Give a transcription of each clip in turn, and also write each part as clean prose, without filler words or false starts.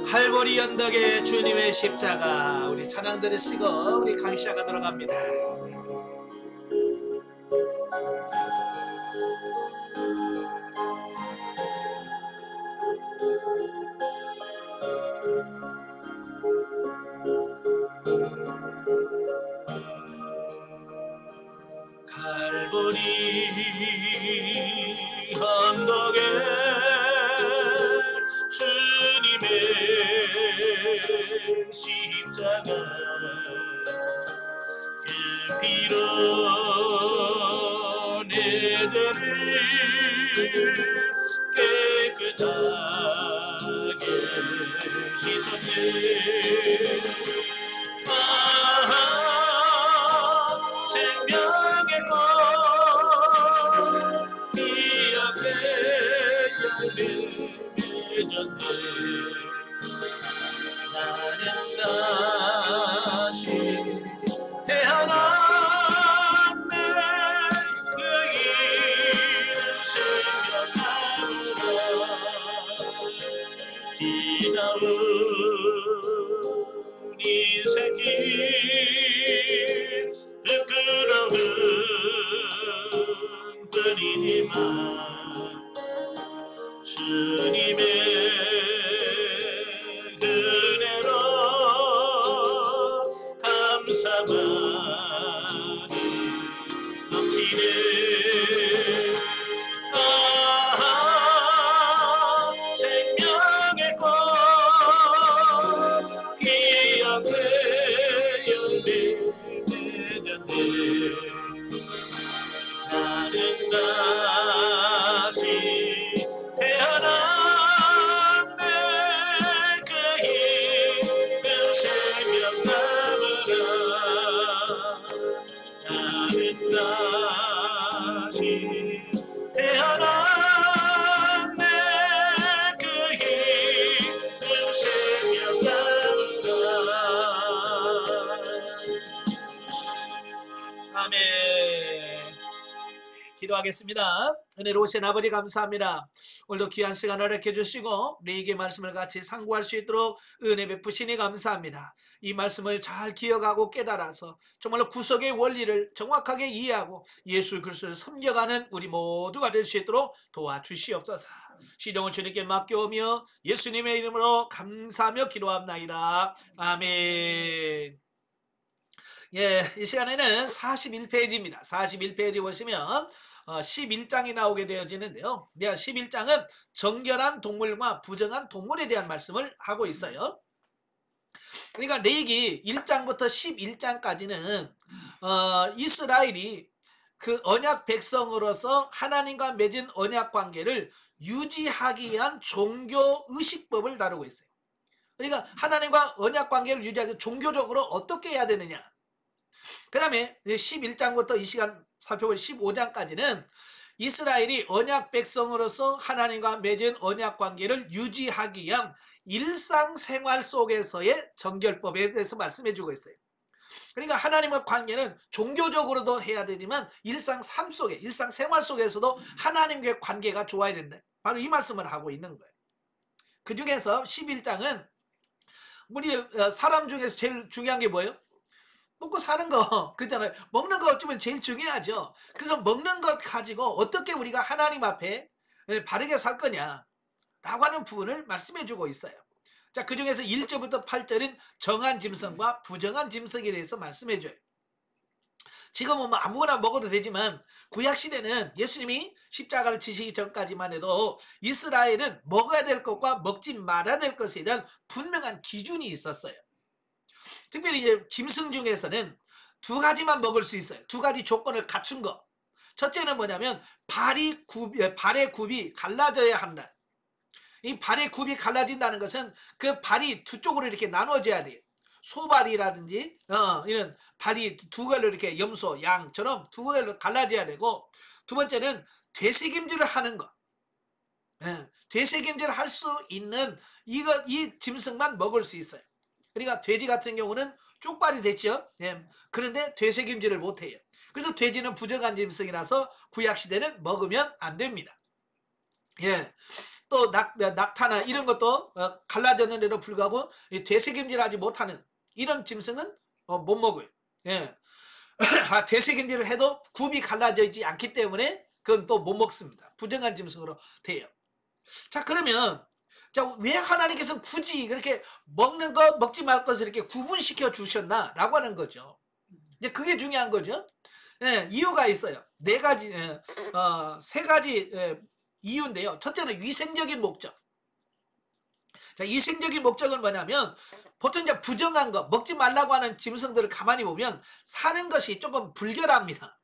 할보리 언덕의 주님의 십자가, 우리 찬양 들으시고 우리 강의 시작하도록 합니다. 갈보리 언덕에 주님의 십자가, 그 피로 내 죄를 깨끗하게 씻었네. 생명의 꽃 이 앞에 열매 맺었네. 나는 다시 태어났네. 그 이름 생명나무라. 지나온 인생길 부끄러운 뿐이지만 주님의 은혜로 감사만이 넘치네. 생명의 꽃 이 앞에 열매 맺었네. 나는 다시 태어났네. 그 이름 생명나무라. 나는 다시 태어났네. 그 이름 생명나무라. 아멘. 기도하겠습니다. 은혜로우신 아버지 감사합니다. 오늘도 귀한 시간 허락해 주시고 우리에게 말씀을 같이 상고할 수 있도록 은혜 베푸시니 감사합니다. 이 말씀을 잘 기억하고 깨달아서 정말로 구속의 원리를 정확하게 이해하고 예수 그리스도를 섬겨가는 우리 모두가 될 수 있도록 도와주시옵소서. 시동을 주님께 맡겨오며 예수님의 이름으로 감사하며 기도합나이다. 아멘. 예, 이 시간에는 41페이지입니다. 41페이지 보시면 11장이 나오게 되어지는데요. 11장은 정결한 동물과 부정한 동물에 대한 말씀을 하고 있어요. 그러니까 레위기 1장부터 11장까지는 이스라엘이 그 언약 백성으로서 하나님과 맺은 언약 관계를 유지하기 위한 종교 의식법을 다루고 있어요. 그러니까 하나님과 언약 관계를 유지하기 위해서 종교적으로 어떻게 해야 되느냐. 그 다음에 11장부터 이 시간 살펴볼 15장까지는 이스라엘이 언약 백성으로서 하나님과 맺은 언약 관계를 유지하기 위한 일상생활 속에서의 정결법에 대해서 말씀해 주고 있어요. 그러니까 하나님과 관계는 종교적으로도 해야 되지만 일상 삶 속에, 일상생활 속에서도 하나님과의 관계가 좋아야 된다. 바로 이 말씀을 하고 있는 거예요. 그 중에서 11장은 우리 사람 중에서 제일 중요한 게 뭐예요? 먹고 사는 거, 그잖아요. 먹는 거 어쩌면 제일 중요하죠. 그래서 먹는 것 가지고 어떻게 우리가 하나님 앞에 바르게 살 거냐 라고 하는 부분을 말씀해 주고 있어요. 자, 그 중에서 1절부터 8절인 정한 짐승과 부정한 짐승에 대해서 말씀해 줘요. 지금은 뭐 아무거나 먹어도 되지만 구약시대는 예수님이 십자가를 지시기 전까지만 해도 이스라엘은 먹어야 될 것과 먹지 말아야 될 것에 대한 분명한 기준이 있었어요. 특별히 이제 짐승 중에서는 두 가지만 먹을 수 있어요. 두 가지 조건을 갖춘 거. 첫째는 뭐냐면 발의 굽이 갈라져야 한다. 이 발의 굽이 갈라진다는 것은 그 발이 두 쪽으로 이렇게 나눠져야 돼요. 소발이라든지 이런 발이 두 갈로 이렇게 염소, 양처럼 두 갈로 갈라져야 되고, 두 번째는 되새김질을 하는 것. 되새김질을 할 수 있는 이 짐승만 먹을 수 있어요. 그러니까 돼지 같은 경우는 쪽발이 됐죠. 그런데 되새김질을 못해요. 그래서 돼지는 부정한 짐승이라서 구약시대는 먹으면 안 됩니다. 예. 또 낙타나 이런 것도 갈라졌는데도 불구하고 되새김질하지 못하는 이런 짐승은 못 먹어요. 예. 되새김질을 해도 굽이 갈라져 있지 않기 때문에 그건 또 못 먹습니다. 부정한 짐승으로 돼요. 자, 그러면 자, 왜 하나님께서 굳이 그렇게 먹는 것 먹지 말 것을 이렇게 구분시켜 주셨나라고 하는 거죠. 이제 그게 중요한 거죠. 예, 이유가 있어요. 세 가지 이유인데요. 첫째는 위생적인 목적. 자, 위생적인 목적은 뭐냐면 보통 이제 부정한 거 먹지 말라고 하는 짐승들을 가만히 보면 사는 것이 조금 불결합니다.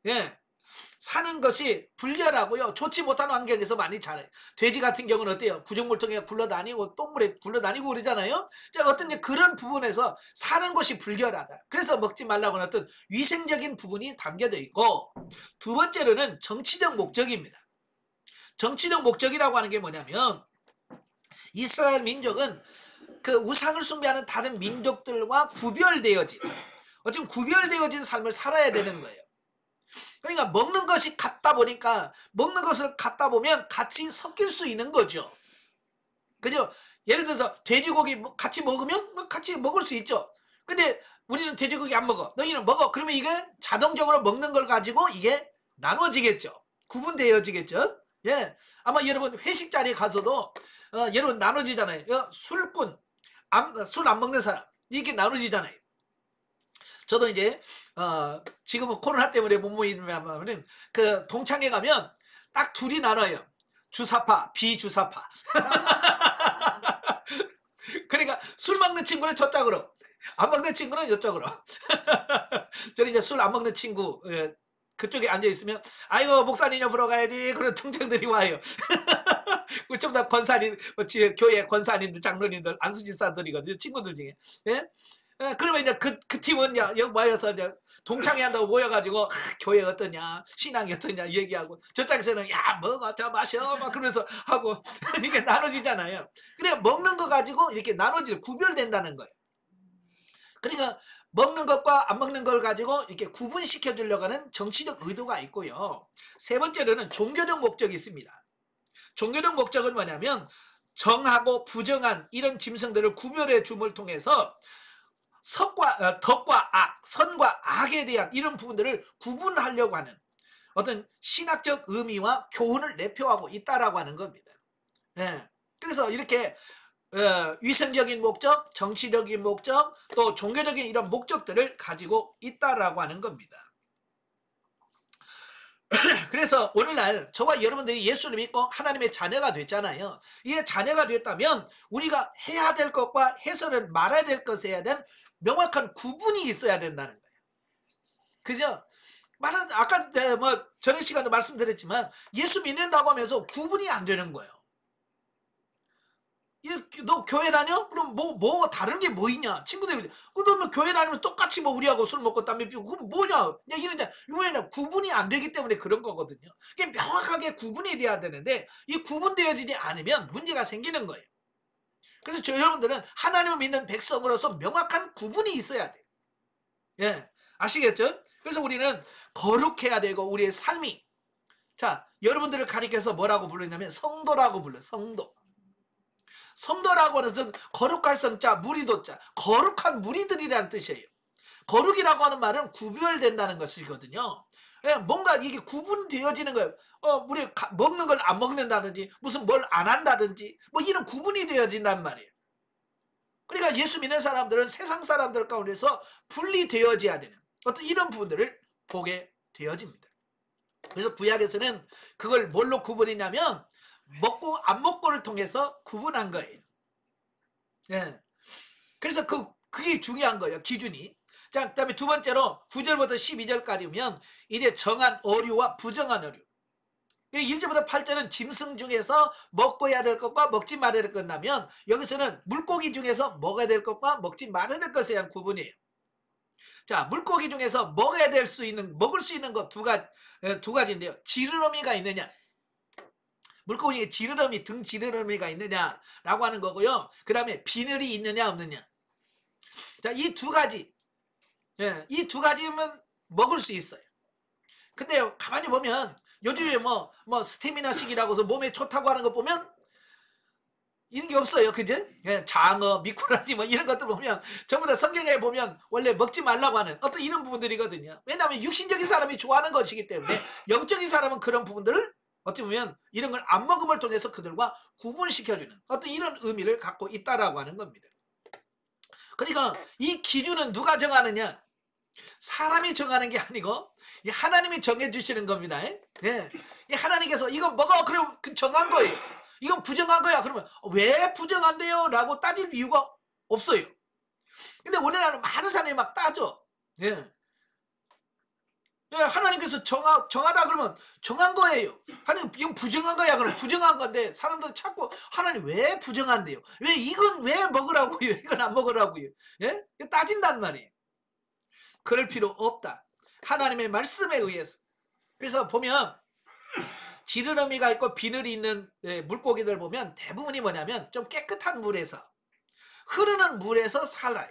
예. 사는 것이 불결하고요. 좋지 못한 환경에서 많이 자라요. 돼지 같은 경우는 어때요? 구정물통에 굴러다니고 똥물에 굴러다니고 그러잖아요. 어떤 그런 부분에서 사는 것이 불결하다. 그래서 먹지 말라고 하는 어떤 위생적인 부분이 담겨져 있고, 두 번째로는 정치적 목적입니다. 정치적 목적이라고 하는 게 뭐냐면 이스라엘 민족은 그 우상을 숭배하는 다른 민족들과 구별되어진 어쨌든 구별되어진 삶을 살아야 되는 거예요. 그러니까 먹는 것이 같다 보니까 먹는 것을 갖다 보면 같이 섞일 수 있는 거죠. 그죠? 예를 들어서 돼지고기 같이 먹으면 같이 먹을 수 있죠. 근데 우리는 돼지고기 안 먹어. 너희는 먹어. 그러면 이게 자동적으로 먹는 걸 가지고 이게 나눠지겠죠. 구분되어지겠죠. 예. 아마 여러분 회식 자리에 가서도 여러분 나눠지잖아요. 술꾼, 술 안 먹는 사람 이게 나눠지잖아요. 저도 이제 지금은 코로나 때문에 못 모이면 그 동창회 가면 딱 둘이 나눠요. 주사파, 비주사파. 그러니까 술 먹는 친구는 저쪽으로, 안 먹는 친구는 이쪽으로. 저는 이제 술 안 먹는 친구 그쪽에 앉아 있으면 아이고 목사님 옆으로 가야지 그런 통장들이 와요. 좀 더 권사님, 교회 권사님들, 장로님들, 안수집사들이거든요. 친구들 중에. 예? 그러면 이제 그 팀은 여기 모여서 이제 동창회 한다고 모여가지고 교회 어떠냐, 신앙이 어떠냐 얘기하고, 저쪽에서는 야 먹어, 저 마셔 막 그러면서 하고 이게 나눠지잖아요. 그래 먹는 거 가지고 이렇게 구별된다는 거예요. 그러니까 먹는 것과 안 먹는 걸 가지고 이렇게 구분시켜 주려고 하는 정치적 의도가 있고요. 세 번째로는 종교적 목적이 있습니다. 종교적 목적은 뭐냐면 정하고 부정한 이런 짐승들을 구별해 줌을 통해서 덕과 악, 선과 악에 대한 이런 부분들을 구분하려고 하는 어떤 신학적 의미와 교훈을 내포하고 있다라고 하는 겁니다. 네. 그래서 이렇게 위생적인 목적, 정치적인 목적, 또 종교적인 이런 목적들을 가지고 있다라고 하는 겁니다. 그래서 오늘날 저와 여러분들이 예수를 믿고 하나님의 자녀가 됐잖아요. 이게 자녀가 됐다면 우리가 해야 될 것과 해서는 말아야 될 것에 대한 명확한 구분이 있어야 된다는 거예요. 그죠? 아까 전에 시간에 말씀드렸지만 예수 믿는다고 하면서 구분이 안 되는 거예요. 너 교회 다녀? 그럼 뭐 다른 게 뭐 있냐? 친구들이 그러면 교회 다니면 똑같이 우리하고 술 먹고 담배 피우고 그럼 뭐냐? 이러냐? 왜냐? 구분이 안 되기 때문에 그런 거거든요. 이게 명확하게 구분이 돼야 되는데 이 구분되어지지 않으면 문제가 생기는 거예요. 그래서 여러분들은 하나님을 믿는 백성으로서 명확한 구분이 있어야 돼요. 예, 아시겠죠? 그래서 우리는 거룩해야 되고 우리의 삶이, 자, 여러분들을 가리켜서 뭐라고 부르냐면 성도라고 불러요. 성도. 성도라고 하는 것은 거룩할 성자, 무리도자, 거룩한 무리들이라는 뜻이에요. 거룩이라고 하는 말은 구별된다는 것이거든요. 예, 뭔가 이게 구분되어지는 거예요. 우리 먹는 걸 안 먹는다든지 무슨 뭘 안 한다든지 뭐 이런 구분이 되어진단 말이에요. 그러니까 예수 믿는 사람들은 세상 사람들 가운데서 분리되어져야 되는 어떤 이런 부분들을 보게 되어집니다. 그래서 구약에서는 그걸 뭘로 구분했냐면 먹고 안 먹고를 통해서 구분한 거예요. 예. 그래서 그게 중요한 거예요. 기준이. 자, 그다음에 두 번째로 9절부터 12절까지면 이제 정한 어류와 부정한 어류. 1절부터 8절은 짐승 중에서 먹어야 될 것과 먹지 말아야 될 것이라면 여기서는 물고기 중에서 먹어야 될 것과 먹지 말아야 될 것에 대한 구분이에요. 자, 물고기 중에서 먹을 수 있는 것 두 가지인데요. 지느러미가 있느냐, 물고기에 지느러미, 등 지느러미가 있느냐라고 하는 거고요. 그 다음에 비늘이 있느냐 없느냐. 자, 이 두 가지, 이 두 가지면 먹을 수 있어요. 근데 가만히 보면 요즘에 뭐 스태미나식이라고 해서 몸에 좋다고 하는 거 보면 이런 게 없어요. 그죠? 예, 장어, 미꾸라지 뭐 이런 것들 보면 전부 다 성경에 보면 원래 먹지 말라고 하는 어떤 이런 부분들이거든요. 왜냐하면 육신적인 사람이 좋아하는 것이기 때문에 영적인 사람은 그런 부분들을 어찌 보면 이런 걸 안 먹음을 통해서 그들과 구분시켜주는 어떤 이런 의미를 갖고 있다라고 하는 겁니다. 그러니까 이 기준은 누가 정하느냐? 사람이 정하는 게 아니고 하나님이 정해주시는 겁니다. 예. 하나님께서 이거 먹어 그러면 그 정한 거예요. 이건 부정한 거야. 그러면 왜 부정한데요? 라고 따질 이유가 없어요. 근데 오늘날은 많은 사람이 막 따져. 예. 예, 하나님께서 정하다 그러면 정한 거예요. 하나님 이건 부정한 거야. 그럼 부정한 건데 사람들은 자꾸 하나님 왜 부정한대요? 왜 이건 왜 먹으라고요? 이건 안 먹으라고요? 예? 따진단 말이에요. 그럴 필요 없다. 하나님의 말씀에 의해서. 그래서 보면 지느러미가 있고 비늘이 있는 물고기들 보면 대부분이 뭐냐면 좀 깨끗한 물에서 흐르는 물에서 살아요.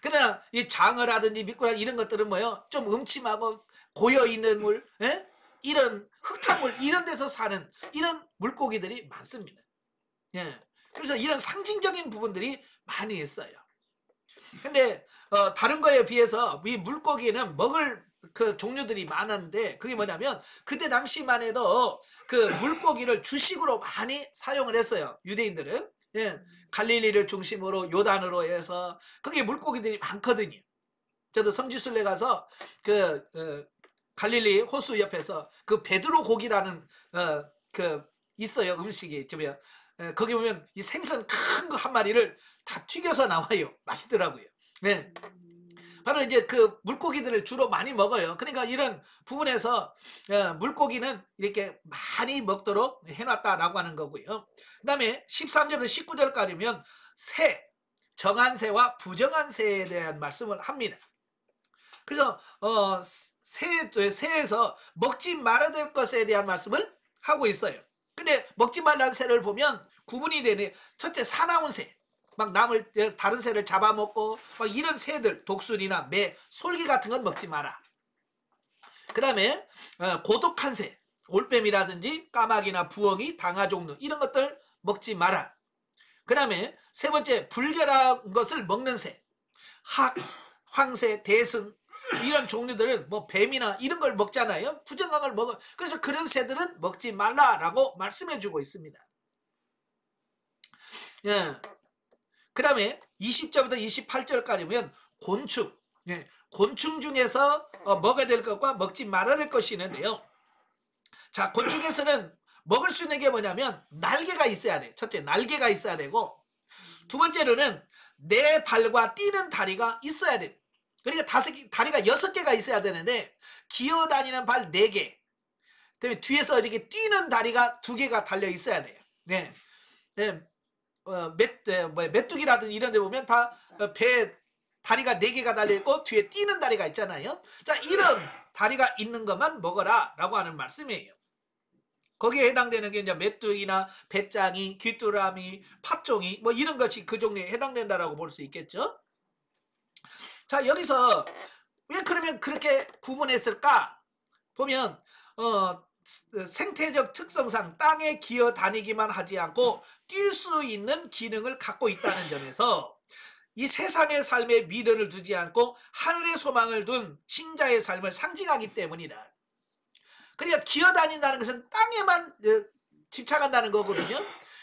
그러나 이 장어라든지 미꾸라지 이런 것들은 뭐요? 좀 음침하고 고여있는 물, 예? 이런 흙탕물 이런 데서 사는 이런 물고기들이 많습니다. 예. 그래서 이런 상징적인 부분들이 많이 있어요. 근데 다른 거에 비해서 이 물고기는 먹을 그 종류들이 많았는데 그게 뭐냐면 그때 당시만 해도 그 물고기를 주식으로 많이 사용을 했어요. 유대인들은. 예, 갈릴리를 중심으로 요단으로 해서 그게 물고기들이 많거든요. 저도 성지순례 가서 그 갈릴리 호수 옆에서 그 베드로 고기라는 그 있어요. 음식이 거기 보면 이 생선 큰 거 한 마리를 다 튀겨서 나와요. 맛있더라고요. 네. 바로 이제 그 물고기들을 주로 많이 먹어요. 그러니까 이런 부분에서 물고기는 이렇게 많이 먹도록 해놨다라고 하는 거고요. 그 다음에 13절부터 19절까지면 새, 정한 새와 부정한 새에 대한 말씀을 합니다. 그래서 새에서 먹지 말아야 될 것에 대한 말씀을 하고 있어요. 근데 먹지 말라는 새를 보면 구분이 되네. 첫째, 사나운 새. 막 다른 새를 잡아먹고 막 이런 새들, 독수리나 매, 솔개 같은 건 먹지 마라. 그 다음에 고독한 새, 올빼미라든지 까마귀나 부엉이, 당하종류 이런 것들 먹지 마라. 그 다음에 세 번째, 불결한 것을 먹는 새, 학, 황새, 대승 이런 종류들은 뭐 뱀이나 이런 걸 먹잖아요. 부정한 걸 먹어. 그래서 그런 새들은 먹지 말라라고 말씀해주고 있습니다. 예. 그 다음에 20절부터 28절까지면 곤충, 예, 곤충 중에서 먹어야 될 것과 먹지 말아야 될 것이 있는데요. 자, 곤충에서는 먹을 수 있는 게 뭐냐면 날개가 있어야 돼. 첫째, 날개가 있어야 되고 두 번째로는 네 발과 뛰는 다리가 있어야 돼. 그러니까 다리가 6개가 있어야 되는데 기어다니는 발 4개, 그다음에 뒤에서 이렇게 뛰는 다리가 2개가 달려 있어야 돼요. 네. 네. 메뚜기라든지 이런 데 보면 다 배 다리가 4개가 달려있고 뒤에 뛰는 다리가 있잖아요. 자, 이런 다리가 있는 것만 먹어라 라고 하는 말씀이에요. 거기에 해당되는 게 이제 메뚜기나 배짱이, 귀뚜라미, 팥종이 뭐 이런 것이 그 종류에 해당된다라고 볼 수 있겠죠. 자, 여기서 왜 그러면 그렇게 구분했을까? 보면 생태적 특성상 땅에 기어 다니기만 하지 않고 뛸 수 있는 기능을 갖고 있다는 점에서 이 세상의 삶에 미래를 두지 않고 하늘의 소망을 둔 신자의 삶을 상징하기 때문이다. 그러니까 기어 다닌다는 것은 땅에만 집착한다는 거거든요.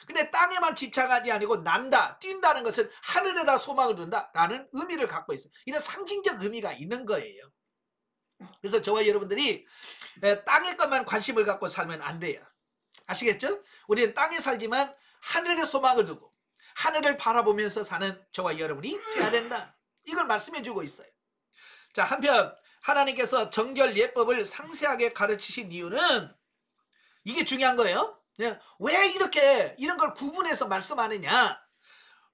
근데 땅에만 집착하지 아니고 난다, 뛴다는 것은 하늘에다 소망을 둔다라는 의미를 갖고 있어요. 이런 상징적 의미가 있는 거예요. 그래서 저와 여러분들이 땅의 것만 관심을 갖고 살면 안 돼요. 아시겠죠? 우리는 땅에 살지만 하늘의 소망을 두고 하늘을 바라보면서 사는 저와 여러분이 돼야 된다. 이걸 말씀해 주고 있어요. 자, 한편 하나님께서 정결 예법을 상세하게 가르치신 이유는 이게 중요한 거예요. 왜 이렇게 이런 걸 구분해서 말씀하느냐?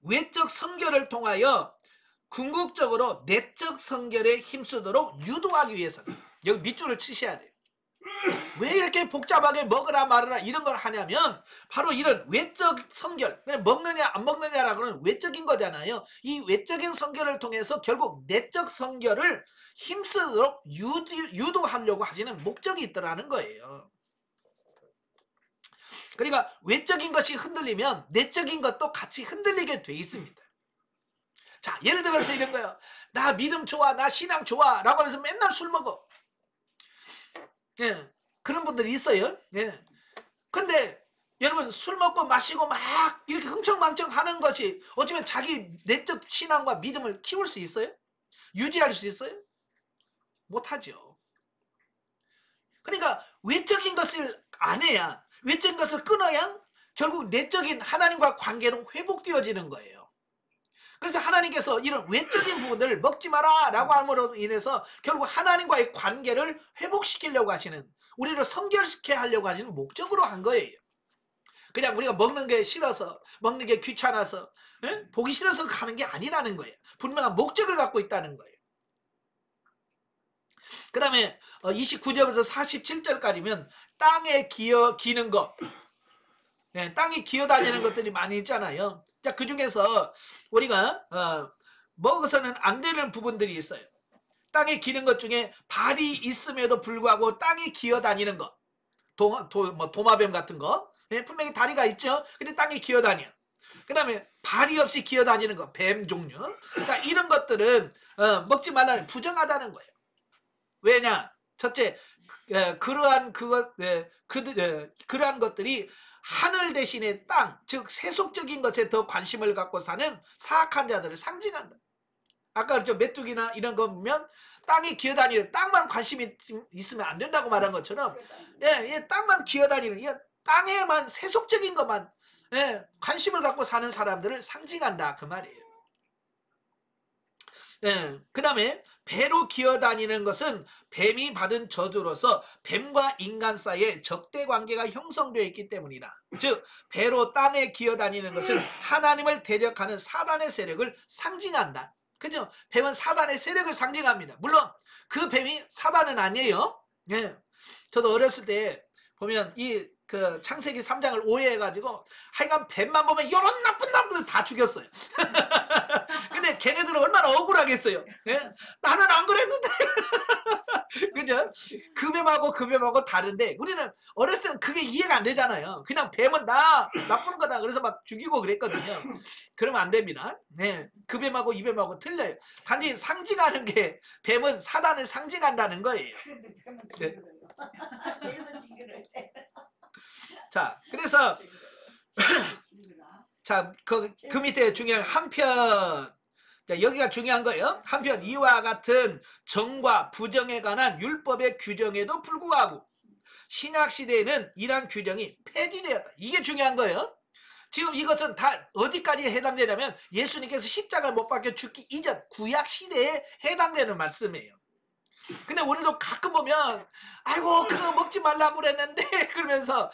외적 성결을 통하여 궁극적으로 내적 성결에 힘쓰도록 유도하기 위해서는, 여기 밑줄을 치셔야 돼요. 왜 이렇게 복잡하게 먹으라 말으라 이런 걸 하냐면 바로 이런 외적 성결, 먹느냐 안 먹느냐라고는 외적인 거잖아요. 이 외적인 성결을 통해서 결국 내적 성결을 힘쓰도록 유도하려고 하시는 목적이 있더라는 거예요. 그러니까 외적인 것이 흔들리면 내적인 것도 같이 흔들리게 돼 있습니다. 자, 예를 들어서 이런 거예요. 나 믿음 좋아, 나 신앙 좋아 라고 하면서 맨날 술 먹어. 예, 그런 분들이 있어요. 예. 근데 여러분, 술 먹고 마시고 막 이렇게 흥청망청 하는 것이 어쩌면 자기 내적 신앙과 믿음을 키울 수 있어요? 유지할 수 있어요? 못하죠. 그러니까 외적인 것을 안 해야, 외적인 것을 끊어야 결국 내적인 하나님과 관계는 회복되어지는 거예요. 그래서 하나님께서 이런 외적인 부분들을 먹지 마라 라고 함으로 인해서 결국 하나님과의 관계를 회복시키려고 하시는, 우리를 성결시켜 하려고 하시는 목적으로 한 거예요. 그냥 우리가 먹는 게 싫어서, 먹는 게 귀찮아서, 보기 싫어서 가는 게 아니라는 거예요. 분명한 목적을 갖고 있다는 거예요. 그 다음에 29절에서 47절까지면 땅에 기는 것, 땅에 기어다니는 것들이 많이 있잖아요. 자, 그 중에서 우리가 먹어서는 안 되는 부분들이 있어요. 땅에 기는 것 중에 발이 있음에도 불구하고 땅에 기어다니는 것, 도마뱀 같은 거, 분명히 다리가 있죠. 근데 땅에 기어다녀. 그 다음에 발이 없이 기어다니는 거, 뱀 종류. 자, 이런 것들은 먹지 말라는, 부정하다는 거예요. 왜냐? 첫째, 그러한 것들이 하늘 대신에 땅, 즉 세속적인 것에 더 관심을 갖고 사는 사악한 자들을 상징한다. 아까 그랬죠. 메뚜기나 이런 거 보면 땅에 기어다니는, 땅만 관심이 있으면 안 된다고 말한 것처럼, 땅만 기어다니는, 땅에만 세속적인 것만 관심을 갖고 사는 사람들을 상징한다, 그 말이에요. 그 다음에 배로 기어다니는 것은 뱀이 받은 저주로서 뱀과 인간 사이에 적대 관계가 형성되어 있기 때문이다. 즉 배로 땅에 기어다니는 것은 하나님을 대적하는 사단의 세력을 상징한다. 그죠? 뱀은 사단의 세력을 상징합니다. 물론 그 뱀이 사단은 아니에요. 저도 어렸을 때 보면 그 창세기 3장을 오해해가지고 하여간 뱀만 보면 이런 나쁜 놈들을 다 죽였어요. 근데 걔네들은 얼마나 억울하겠어요. 나는 안 그랬는데. 그죠? 그 뱀하고 다른데 우리는 어렸을 때 그게 이해가 안 되잖아요. 그냥 뱀은 나 나쁜 거다 그래서 막 죽이고 그랬거든요. 그러면 안 됩니다. 그 뱀하고 이 뱀하고 틀려요. 단지 상징하는 게, 뱀은 사단을 상징한다는 거예요. 네. 자, 그래서 자, 그 밑에 중요한 한편, 자, 여기가 중요한 거예요. 한편 이와 같은 정과 부정에 관한 율법의 규정에도 불구하고 신약 시대에는 이러한 규정이 폐지되었다. 이게 중요한 거예요. 지금 이것은 다 어디까지 해당되냐면 예수님께서 십자가를 못 박혀 죽기 이전 구약 시대에 해당되는 말씀이에요. 근데 오늘도 가끔 보면 아이고 그거 먹지 말라고 그랬는데 그러면서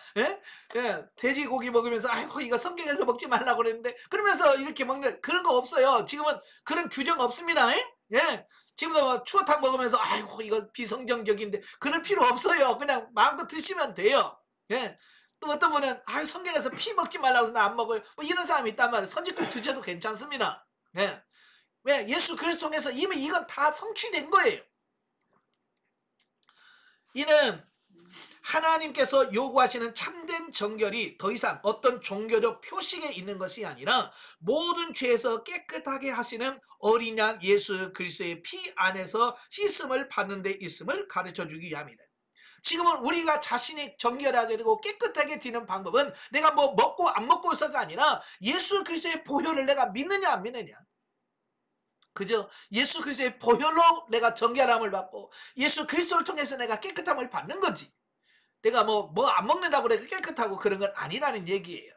돼지고기 먹으면서 아이고 이거 성경에서 먹지 말라고 그랬는데 그러면서 이렇게 먹는, 그런 거 없어요. 지금은 그런 규정 없습니다. 지금도 뭐 추어탕 먹으면서 아이고 이거 비성경적인데 그럴 필요 없어요. 그냥 마음껏 드시면 돼요. 또 어떤 분은 아유 성경에서 피 먹지 말라고 해서 나 안 먹어요. 뭐 이런 사람이 있단 말이에요. 선지국 드셔도 괜찮습니다. 왜? 예수 그리스도 통해서 이미 이건 다 성취된 거예요. 이는 하나님께서 요구하시는 참된 정결이 더 이상 어떤 종교적 표식에 있는 것이 아니라 모든 죄에서 깨끗하게 하시는 어린 양 예수 그리스도의 피 안에서 씻음을 받는 데 있음을 가르쳐주기 위함이다. 지금은 우리가 자신이 정결하게 되고 깨끗하게 되는 방법은 내가 뭐 먹고 안 먹고서가 아니라 예수 그리스도의 보혈을 내가 믿느냐 안 믿느냐. 그죠? 예수 그리스도의 보혈로 내가 정결함을 받고 예수 그리스도를 통해서 내가 깨끗함을 받는 거지. 내가 뭐 안 먹는다고 내가 깨끗하고 그런 건 아니라는 얘기예요.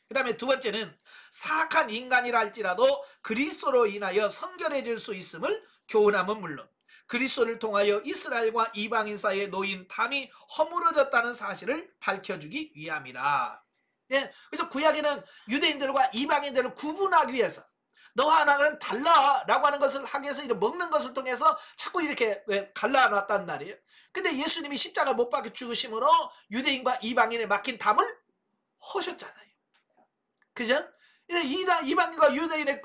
그 다음에 두 번째는 사악한 인간이라 할지라도 그리스도로 인하여 성결해질 수 있음을 교훈함은 물론 그리스도를 통하여 이스라엘과 이방인 사이에 놓인 담이 허물어졌다는 사실을 밝혀주기 위함이라. 그래서 구약에는 유대인들과 이방인들을 구분하기 위해서 너와 나는 달라 라고 하는 것을 하기 위해서 이렇게 먹는 것을 통해서 자꾸 이렇게 갈라놨단 말이에요. 근데 예수님이 십자가 못 박혀 죽으심으로 유대인과 이방인에 막힌 담을 허셨잖아요. 그죠? 이방인과 유대인의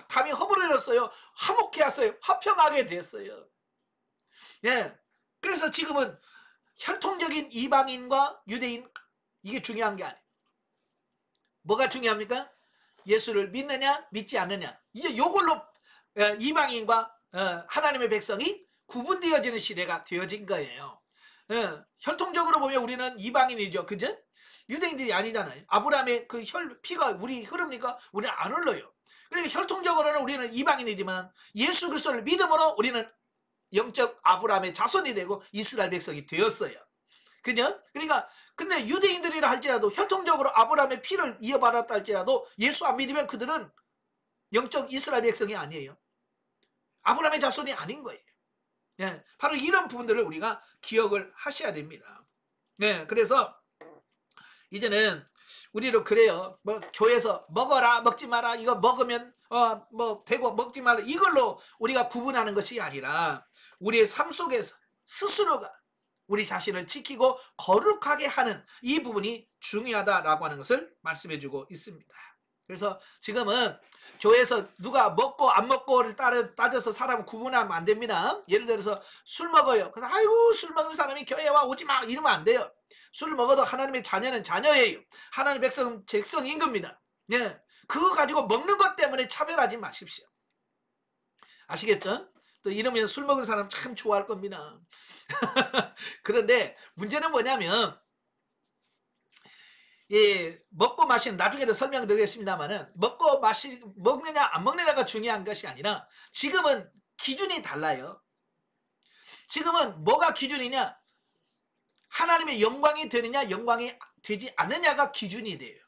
담이 허물어졌어요. 화목해 왔어요. 화평하게 됐어요. 그래서 지금은 혈통적인 이방인과 유대인 이게 중요한 게 아니에요. 뭐가 중요합니까? 예수를 믿느냐 믿지 않느냐. 이제 요걸로 이방인과 하나님의 백성이 구분되어지는 시대가 되어진 거예요. 혈통적으로 보면 우리는 이방인이죠. 그죠? 유대인들이 아니잖아요. 아브라함의 그 피가 우리 흐릅니까? 우리는 안 흘러요. 그러니까 혈통적으로는 우리는 이방인이지만 예수 그리스도를 믿음으로 우리는 영적 아브라함의 자손이 되고 이스라엘 백성이 되었어요. 그죠? 그러니까 근데 유대인들이라 할지라도 혈통적으로 아브라함의 피를 이어받았다 할지라도 예수 안 믿으면 그들은 영적 이스라엘 백성이 아니에요. 아브라함의 자손이 아닌 거예요. 예, 바로 이런 부분들을 우리가 기억을 하셔야 됩니다. 네, 그래서 이제는 우리로 그래요. 뭐 교회에서 먹어라 먹지 마라 이거 먹으면 뭐 되고 먹지 마라 이걸로 우리가 구분하는 것이 아니라 우리의 삶 속에서 스스로가 우리 자신을 지키고 거룩하게 하는 이 부분이 중요하다라고 하는 것을 말씀해 주고 있습니다. 그래서 지금은 교회에서 누가 먹고 안 먹고를 따져서 사람을 구분하면 안 됩니다. 예를 들어서 술 먹어요. 그래서 아이고 술 먹는 사람이 교회에 와 오지 마 이러면 안 돼요. 술 먹어도 하나님의 자녀는 자녀예요. 하나님의 백성인 겁니다. 예, 그거 가지고 먹는 것 때문에 차별하지 마십시오. 아시겠죠? 또 이러면 술 먹은 사람 참 좋아할 겁니다. 그런데 문제는 뭐냐면 예, 먹고 마시는 나중에도 설명드리겠습니다만은 먹느냐 안 먹느냐가 중요한 것이 아니라 지금은 기준이 달라요. 지금은 뭐가 기준이냐? 하나님의 영광이 되느냐 영광이 되지 않느냐가 기준이 돼요.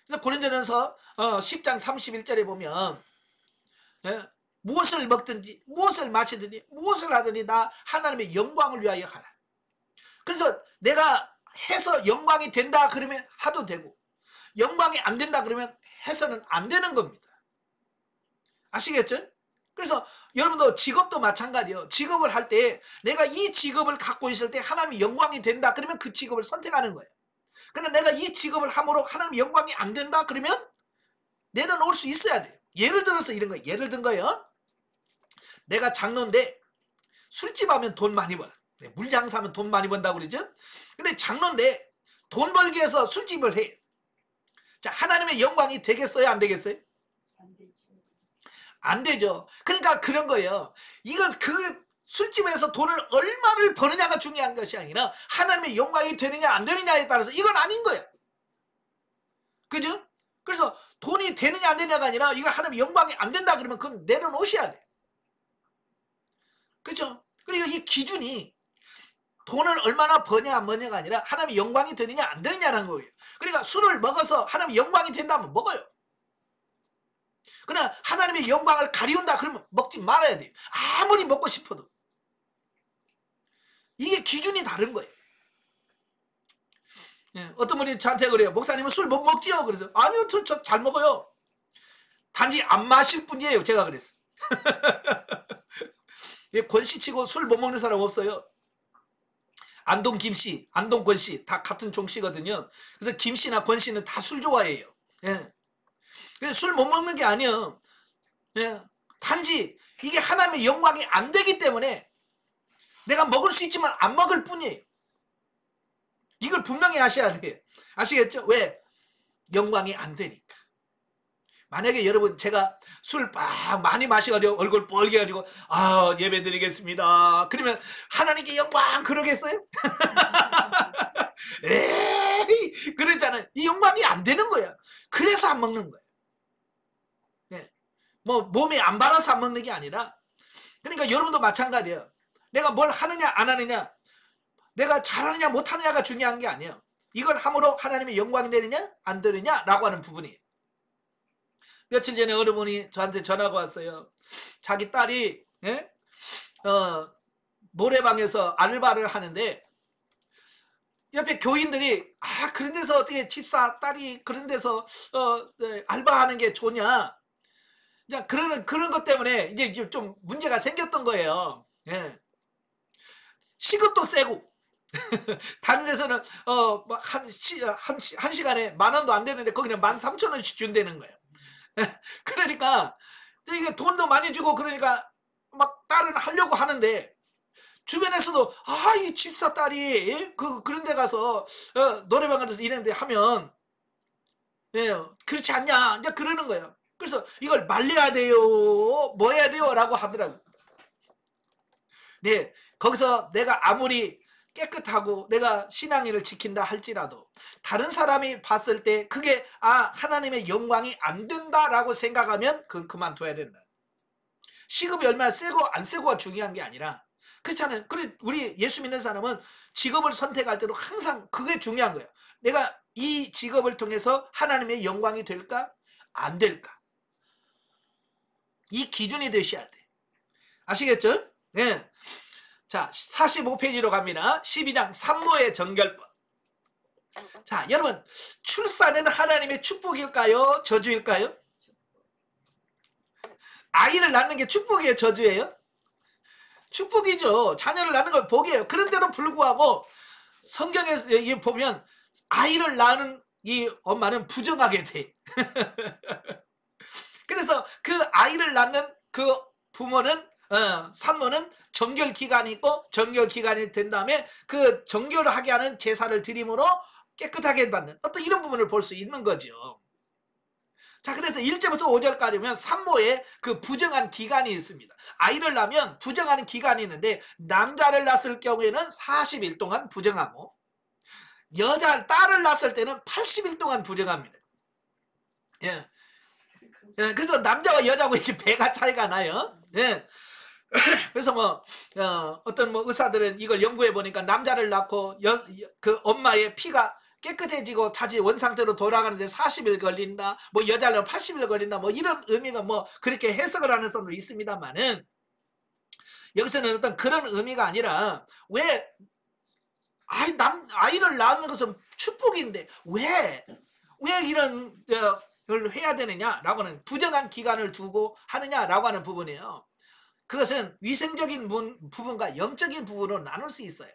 그래서 고린도전서 10장 31절에 보면 예, 무엇을 먹든지 무엇을 마시든지 무엇을 하든지 나 하나님의 영광을 위하여 하라. 그래서 내가 해서 영광이 된다 그러면 하도 되고 영광이 안 된다 그러면 해서는 안 되는 겁니다. 아시겠죠? 그래서 여러분도 직업도 마찬가지예요. 직업을 할 때 내가 이 직업을 갖고 있을 때 하나님의 영광이 된다 그러면 그 직업을 선택하는 거예요. 그러나 내가 이 직업을 함으로 하나님의 영광이 안 된다 그러면 내려놓을 수 있어야 돼요. 예를 들어서 이런 거예요. 예를 든 거예요. 내가 장로인데 술집 하면 돈 많이 벌어. 물장사하면 돈 많이 번다고 그러죠. 근데 장로인데 돈 벌기 위해서 술집을 해. 자, 하나님의 영광이 되겠어요? 안 되겠어요? 안 되죠. 그러니까 그런 거예요. 이건 그 술집에서 돈을 얼마를 버느냐가 중요한 것이 아니라 하나님의 영광이 되느냐 안 되느냐에 따라서 이건 아닌 거야. 그죠? 그래서 돈이 되느냐 안 되느냐가 아니라 이거 하나님의 영광이 안 된다 그러면 그건 내려놓으셔야 돼. 그죠? 그러니까 이 기준이 돈을 얼마나 버냐 안 버냐가 아니라 하나님의 영광이 되느냐 안 되느냐라는 거예요. 그러니까 술을 먹어서 하나님의 영광이 된다면 먹어요. 그러나 하나님의 영광을 가리운다 그러면 먹지 말아야 돼요. 아무리 먹고 싶어도. 이게 기준이 다른 거예요. 예, 어떤 분이 저한테 그래요. 목사님은 술 못 먹지요? 그래서 아니요 저 잘 먹어요. 단지 안 마실 뿐이에요. 제가 그랬어. 권씨치고 술 못 먹는 사람 없어요. 안동 김씨, 안동 권씨 다 같은 종씨거든요. 그래서 김씨나 권씨는 다 술 좋아해요. 예. 그래서 술 못 먹는 게 아니에요. 예. 단지 이게 하나님의 영광이 안 되기 때문에 내가 먹을 수 있지만 안 먹을 뿐이에요. 이걸 분명히 하셔야 돼요. 아시겠죠? 왜? 영광이 안 되니까. 만약에 여러분 제가 술 많이 마셔가지고 얼굴 뻘게 가지고 예배 드리겠습니다. 그러면 하나님께 영광 그러겠어요? 에이 그러잖아요. 이 영광이 안 되는 거야. 그래서 안 먹는 거예요. 네. 뭐 몸에 안 받아서 안 먹는 게 아니라 그러니까 여러분도 마찬가지예요. 내가 뭘 하느냐 안 하느냐 내가 잘하느냐 못하느냐가 중요한 게 아니에요. 이걸 함으로 하나님의 영광이 되느냐 안 되느냐라고 하는 부분이에요. 며칠 전에 어느 분이 저한테 전화가 왔어요. 자기 딸이 노래방에서 알바를 하는데 옆에 교인들이 그런 데서 어떻게 집사 딸이 그런 데서 알바하는 게 좋냐 그냥 그런 것 때문에 이제 좀 문제가 생겼던 거예요. 예. 시급도 세고 다른 데서는 한 시간에 10,000원도 안 되는데 거기는 13,000원씩 준다는 거예요. 그러니까 이게 돈도 많이 주고 그러니까 막 딸은 하려고 하는데 주변에서도 이 집사 딸이 그런 데 가서 노래방 가서 이랬는데 하면 그렇지 않냐 이제 그러는 거예요. 그래서 이걸 말려야 돼요, 뭐 해야 돼요 라고 하더라고요. 네, 거기서 내가 아무리 깨끗하고 내가 신앙의를 지킨다 할지라도 다른 사람이 봤을 때 그게 하나님의 영광이 안 된다라고 생각하면 그건 그만둬야 된다. 시급이 얼마나 세고 안 세고가 중요한 게 아니라, 그렇잖아요. 그래 우리 예수 믿는 사람은 직업을 선택할 때도 항상 그게 중요한 거예요. 내가 이 직업을 통해서 하나님의 영광이 될까 안 될까, 이 기준이 되셔야 돼. 아시겠죠? 네. 자, 45페이지로 갑니다. 12장 산모의 정결법. 자, 여러분, 출산은 하나님의 축복일까요, 저주일까요? 아이를 낳는 게 축복이에요, 저주예요? 축복이죠. 자녀를 낳는 걸 복이에요. 그런데도 불구하고 성경에 보면 아이를 낳는 이 엄마는 부정하게 돼. 그래서 그 아이를 낳는 그 부모는 산모는 정결 기간이 있고, 정결 기간이 된 다음에 그 정결을 하게 하는 제사를 드림으로 깨끗하게 받는 어떤 이런 부분을 볼 수 있는 거죠. 자, 그래서 1절부터 5절까지면 산모의 그 부정한 기간이 있습니다. 아이를 낳으면 부정하는 기간이 있는데, 남자를 낳았을 경우에는 40일 동안 부정하고, 딸을 낳았을 때는 80일 동안 부정합니다. 예. 그래서 남자와 여자하고 이렇게 배가 차이가 나요. 예. 그래서 어떤 의사들은 이걸 연구해 보니까 남자를 낳고 그 엄마의 피가 깨끗해지고 다시 원상태로 돌아가는데 40일 걸린다, 여자는 80일 걸린다, 이런 의미가 그렇게 해석을 하는 사람도 있습니다만은, 여기서는 어떤 그런 의미가 아니라, 왜 아이를 낳는 것은 축복인데 왜 이런 걸 해야 되느냐라고 하는, 부정한 기간을 두고 하느냐라고 하는 부분이에요. 그것은 위생적인 부분과 영적인 부분으로 나눌 수 있어요.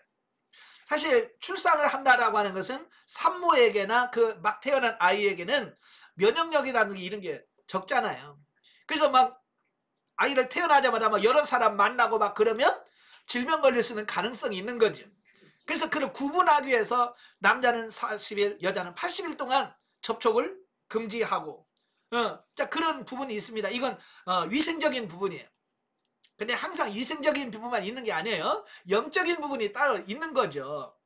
사실 출산을 한다라고 하는 것은 산모에게나 그 막 태어난 아이에게는 면역력이라는 게 이런 게 적잖아요. 그래서 아이를 태어나자마자 여러 사람 만나고 그러면 질병 걸릴 수 있는 가능성이 있는 거죠. 그래서 그를 구분하기 위해서 남자는 40일, 여자는 80일 동안 접촉을 금지하고, 자, 그런 부분이 있습니다. 이건 위생적인 부분이에요. 근데 항상 위생적인 부분만 있는 게 아니에요. 영적인 부분이 따로 있는 거죠.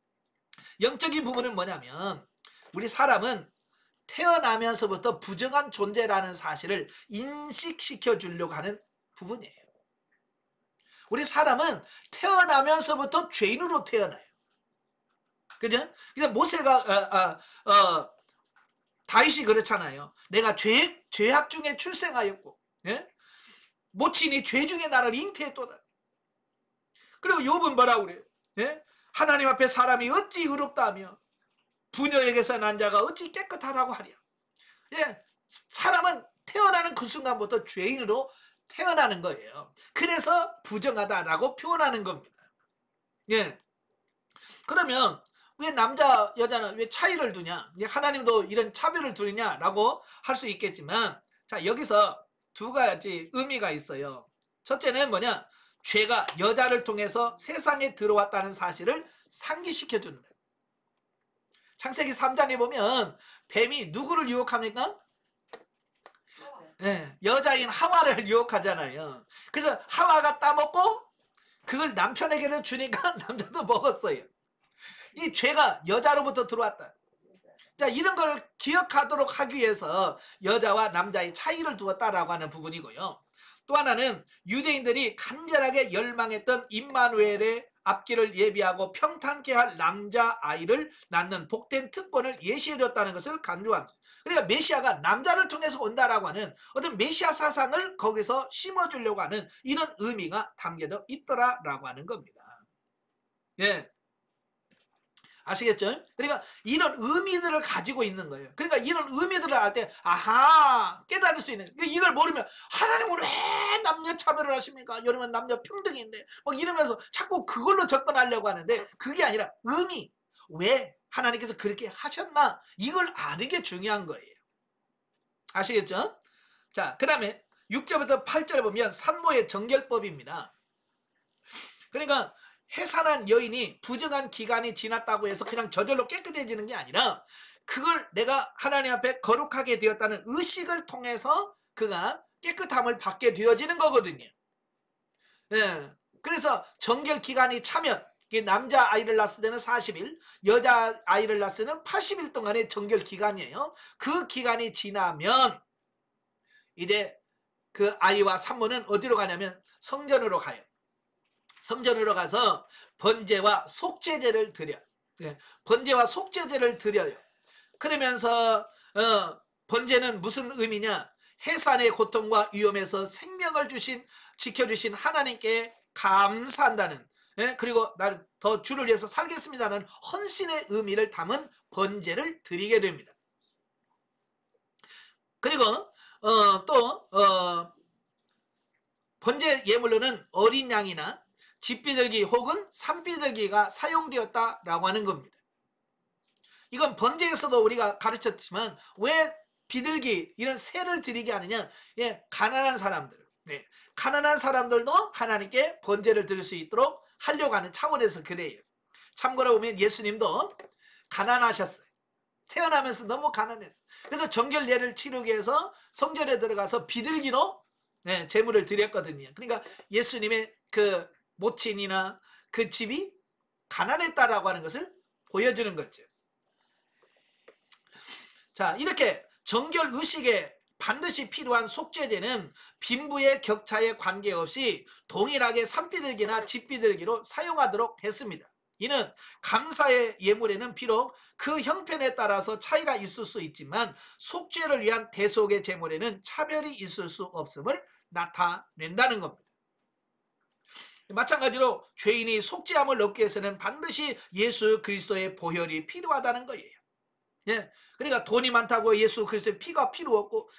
영적인 부분은 뭐냐면, 우리 사람은 태어나면서부터 부정한 존재라는 사실을 인식시켜 주려고 하는 부분이에요. 우리 사람은 태어나면서부터 죄인으로 태어나요. 그죠? 그래서 모세가 다윗이 그렇잖아요. 내가 죄악 중에 출생하였고, 예? 모친이 죄 중에 나를 잉태했도다. 그리고 욥은 뭐라고 그래요? 예? 하나님 앞에 사람이 어찌 의롭다며 부녀에게서 난 자가 어찌 깨끗하다고 하랴. 예? 사람은 태어나는 그 순간부터 죄인으로 태어나는 거예요. 그래서 부정하다라고 표현하는 겁니다. 예. 그러면 왜 남자 여자는 왜 차이를 두냐, 하나님도 이런 차별을 두느냐라고 할 수 있겠지만, 자, 여기서 두 가지 의미가 있어요. 첫째는 뭐냐, 죄가 여자를 통해서 세상에 들어왔다는 사실을 상기시켜 주는 거예요. 창세기 3장에 보면 뱀이 누구를 유혹합니까? 네, 여자인 하와를 유혹하잖아요. 그래서 하와가 따먹고 그걸 남편에게는 주니까 남자도 먹었어요. 이 죄가 여자로부터 들어왔다. 자, 이런 걸 기억하도록 하기 위해서 여자와 남자의 차이를 두었다라고 하는 부분이고요. 또 하나는 유대인들이 간절하게 열망했던 임마누엘의 앞길을 예비하고 평탄케 할 남자아이를 낳는 복된 특권을 예시해줬다는 것을 강조합니다. 그러니까 메시아가 남자를 통해서 온다라고 하는 어떤 메시아 사상을 거기서 심어주려고 하는 이런 의미가 담겨져 있더라라고 하는 겁니다. 예. 아시겠죠? 그러니까 이런 의미들을 가지고 있는 거예요. 그러니까 이런 의미들을 알 때 아하 깨달을 수 있는, 이걸 모르면 하나님은 왜 남녀 차별을 하십니까? 이러면 남녀 평등인데 이러면서 자꾸 그걸로 접근하려고 하는데, 그게 아니라 의미, 왜 하나님께서 그렇게 하셨나, 이걸 아는 게 중요한 거예요. 아시겠죠? 자, 그 다음에 6절부터 8절 보면 산모의 정결법입니다. 그러니까 해산한 여인이 부정한 기간이 지났다고 해서 그냥 저절로 깨끗해지는 게 아니라 그걸 내가 하나님 앞에 거룩하게 되었다는 의식을 통해서 그가 깨끗함을 받게 되어지는 거거든요. 예. 그래서 정결 기간이 차면 남자 아이를 낳았을 때는 40일, 여자 아이를 낳았을 때는 80일 동안의 정결 기간이에요. 그 기간이 지나면 이제 그 아이와 산모는 어디로 가냐면 성전으로 가요. 성전으로 가서 번제와 속죄제를 드려요. 예. 번제와 속죄제를 드려요. 그러면서 번제는 무슨 의미냐? 해산의 고통과 위험에서 생명을 지켜주신 하나님께 감사한다는, 예? 그리고 나를 더 주를 위해서 살겠습니다는 헌신의 의미를 담은 번제를 드리게 됩니다. 그리고 또 번제 예물로는 어린 양이나 집비둘기 혹은 산비둘기가 사용되었다라고 하는 겁니다. 이건 번제에서도 우리가 가르쳤지만 왜 비둘기 이런 새를 드리게 하느냐? 예, 가난한 사람들, 네, 가난한 사람들도 하나님께 번제를 드릴 수 있도록 하려고 하는 차원에서 그래요. 참고로 보면 예수님도 가난하셨어요. 태어나면서 너무 가난했어요. 그래서 정결 예를 치르기 위해서 성전에 들어가서 비둘기로 제물을 드렸거든요. 그러니까 예수님의 그 모친이나 그 집이 가난했다라고 하는 것을 보여주는 거죠. 자, 이렇게 정결 의식에 반드시 필요한 속죄제는 빈부의 격차에 관계없이 동일하게 산비둘기나 집비둘기로 사용하도록 했습니다. 이는 감사의 예물에는 비록 그 형편에 따라서 차이가 있을 수 있지만 속죄를 위한 대속의 제물에는 차별이 있을 수 없음을 나타낸다는 겁니다. 마찬가지로 죄인이 속죄함을 얻기 위해서는 반드시 예수 그리스도의 보혈이 필요하다는 거예요. 예, 그러니까 돈이 많다고 예수 그리스도의 피가 필요 없고,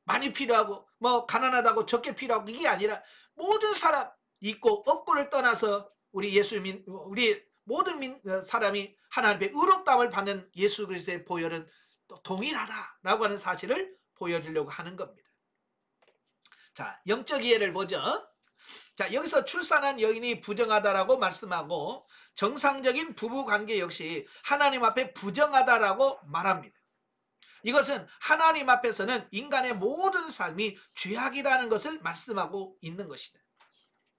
많이 필요하고, 뭐 가난하다고 적게 필요하고 이게 아니라 모든 사람 있고 없고를 떠나서 우리 우리 모든 사람이 하나님의 의롭다함을 받는 예수 그리스도의 보혈은 또 동일하다라고 하는 사실을 보여주려고 하는 겁니다. 자, 영적 이해를 보죠. 자, 여기서 출산한 여인이 부정하다라고 말씀하고 정상적인 부부관계 역시 하나님 앞에 부정하다라고 말합니다. 이것은 하나님 앞에서는 인간의 모든 삶이 죄악이라는 것을 말씀하고 있는 것이다.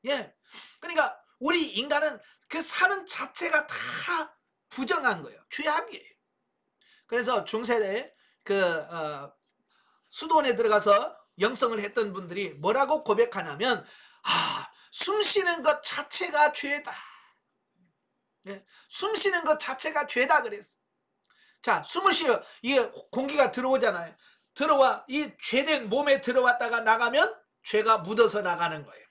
예, 그러니까 우리 인간은 그 사는 자체가 다 부정한 거예요. 죄악이에요. 그래서 중세에 수도원에 들어가서 영성을 했던 분들이 뭐라고 고백하냐면 숨 쉬는 것 자체가 죄다. 네, 숨 쉬는 것 자체가 죄다 그랬어. 자, 숨을 쉬어 이게 공기가 들어오잖아요. 들어와 이 죄된 몸에 들어왔다가 나가면 죄가 묻어서 나가는 거예요.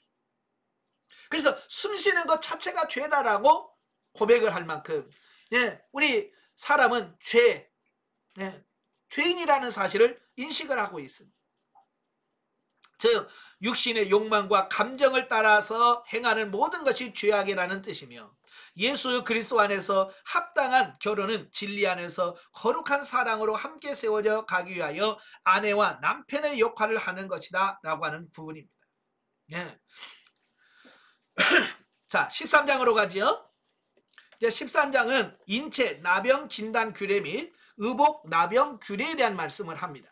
그래서 숨 쉬는 것 자체가 죄다라고 고백을 할 만큼, 예, 우리 사람은 죄인이라는 사실을 인식을 하고 있습니다. 즉 육신의 욕망과 감정을 따라서 행하는 모든 것이 죄악이라는 뜻이며 예수 그리스도 안에서 합당한 결혼은 진리 안에서 거룩한 사랑으로 함께 세워져 가기 위하여 아내와 남편의 역할을 하는 것이다 라고 하는 부분입니다. 예. 자, 13장으로 가지요. 이제 13장은 인체 나병 진단 규례 및 의복 나병 규례에 대한 말씀을 합니다.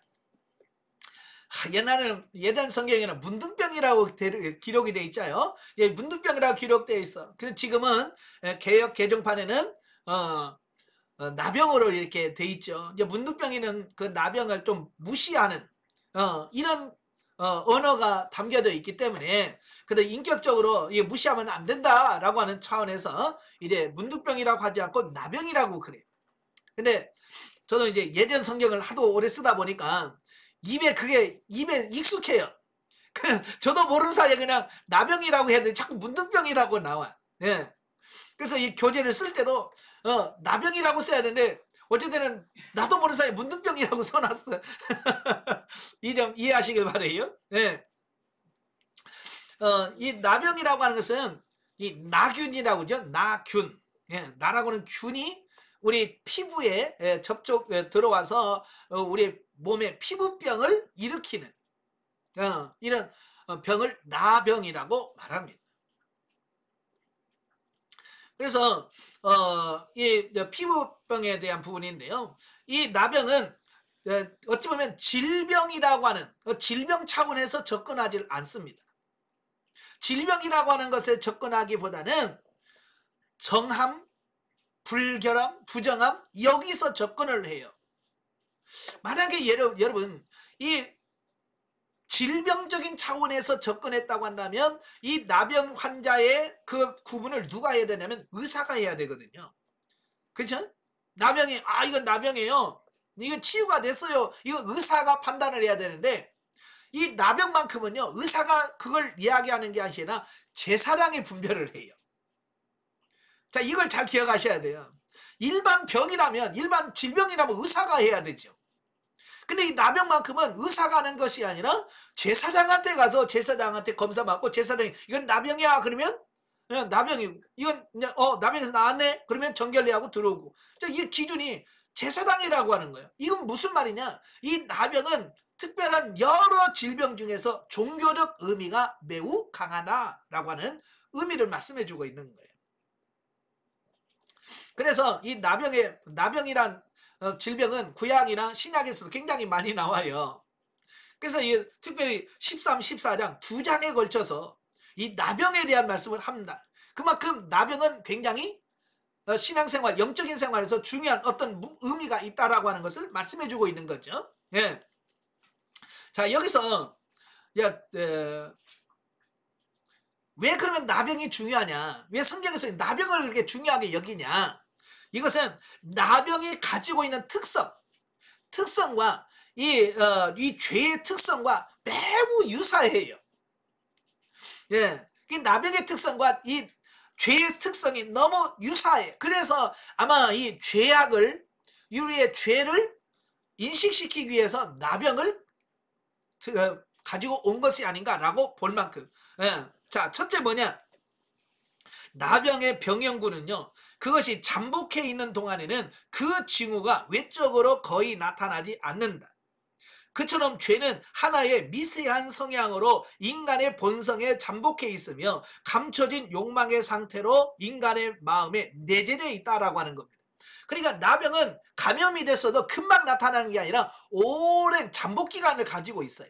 옛날에는 예전 성경에는 문둥병이라고 기록이 돼 있잖아요. 예, 문둥병이라고 기록되어 있어. 근데 지금은 개역 개정판에는 나병으로 이렇게 돼 있죠. 이제 문둥병에는 그 나병을 좀 무시하는 이런 언어가 담겨져 있기 때문에 근데 인격적으로 이게 무시하면 안 된다라고 하는 차원에서 이제 문둥병이라고 하지 않고 나병이라고 그래요. 근데 저는 이제 예전 성경을 하도 오래 쓰다 보니까 입에 익숙해요. 저도 모르는 사이에 그냥 나병이라고 해야 돼. 자꾸 문둥병이라고 나와. 예. 그래서 이 교재를 쓸 때도 나병이라고 써야 되는데 어쨌든 나도 모르는 사이에 문둥병이라고 써놨어. 이 점 이해하시길 바래요. 예. 이 나병이라고 하는 것은 이 나균이라고 하죠. 나균. 예. 나라고는 균이 우리 피부에 들어와서 우리 몸에 피부병을 일으키는 이런 병을 나병이라고 말합니다. 그래서 이 피부병에 대한 부분인데요. 이 나병은 어찌 보면 질병이라고 하는 질병 차원에서 접근하지 않습니다. 질병이라고 하는 것에 접근하기보다는 정함, 불결함, 부정함 여기서 접근을 해요. 만약에 여러분 이 질병적인 차원에서 접근했다고 한다면 이 나병 환자의 그 구분을 누가 해야 되냐면 의사가 해야 되거든요. 그렇죠? 나병이 이건 나병이에요. 이건 치유가 됐어요. 이거 의사가 판단을 해야 되는데 이 나병만큼은요 의사가 그걸 이야기하는 게 아니라 제사장이 분별을 해요. 자, 이걸 잘 기억하셔야 돼요. 일반 병이라면 일반 질병이라면 의사가 해야 되죠. 근데 이 나병만큼은 의사가 하는 것이 아니라 제사장한테 가서 제사장한테 검사 받고 제사장이 이건 나병이야 그러면 나병이 이건 나병에서 나왔네 그러면 정결례하고 들어오고 이 기준이 제사장이라고 하는 거예요. 이건 무슨 말이냐? 이 나병은 특별한 여러 질병 중에서 종교적 의미가 매우 강하다라고 하는 의미를 말씀해 주고 있는 거예요. 그래서 이 나병이란 질병은 구약이나 신약에서도 굉장히 많이 나와요. 그래서 특별히 13, 14장 두 장에 걸쳐서 이 나병에 대한 말씀을 합니다. 그만큼 나병은 굉장히 신앙생활, 영적인 생활에서 중요한 어떤 의미가 있다라고 하는 것을 말씀해주고 있는 거죠. 예. 자, 여기서 왜 그러면 나병이 중요하냐? 왜 성경에서 나병을 그렇게 중요하게 여기냐? 이것은 나병이 가지고 있는 특성과 이 죄의 특성과 매우 유사해요. 예, 이 나병의 특성과 이 죄의 특성이 너무 유사해. 그래서 아마 이 우리의 죄를 인식시키기 위해서 나병을 가지고 온 것이 아닌가라고 볼 만큼. 예. 자, 첫째 뭐냐? 나병의 병영구는요. 그것이 잠복해 있는 동안에는 그 징후가 외적으로 거의 나타나지 않는다. 그처럼 죄는 하나의 미세한 성향으로 인간의 본성에 잠복해 있으며 감춰진 욕망의 상태로 인간의 마음에 내재되어 있다라고 하는 겁니다. 그러니까 나병은 감염이 됐어도 금방 나타나는 게 아니라 오랜 잠복 기간을 가지고 있어요.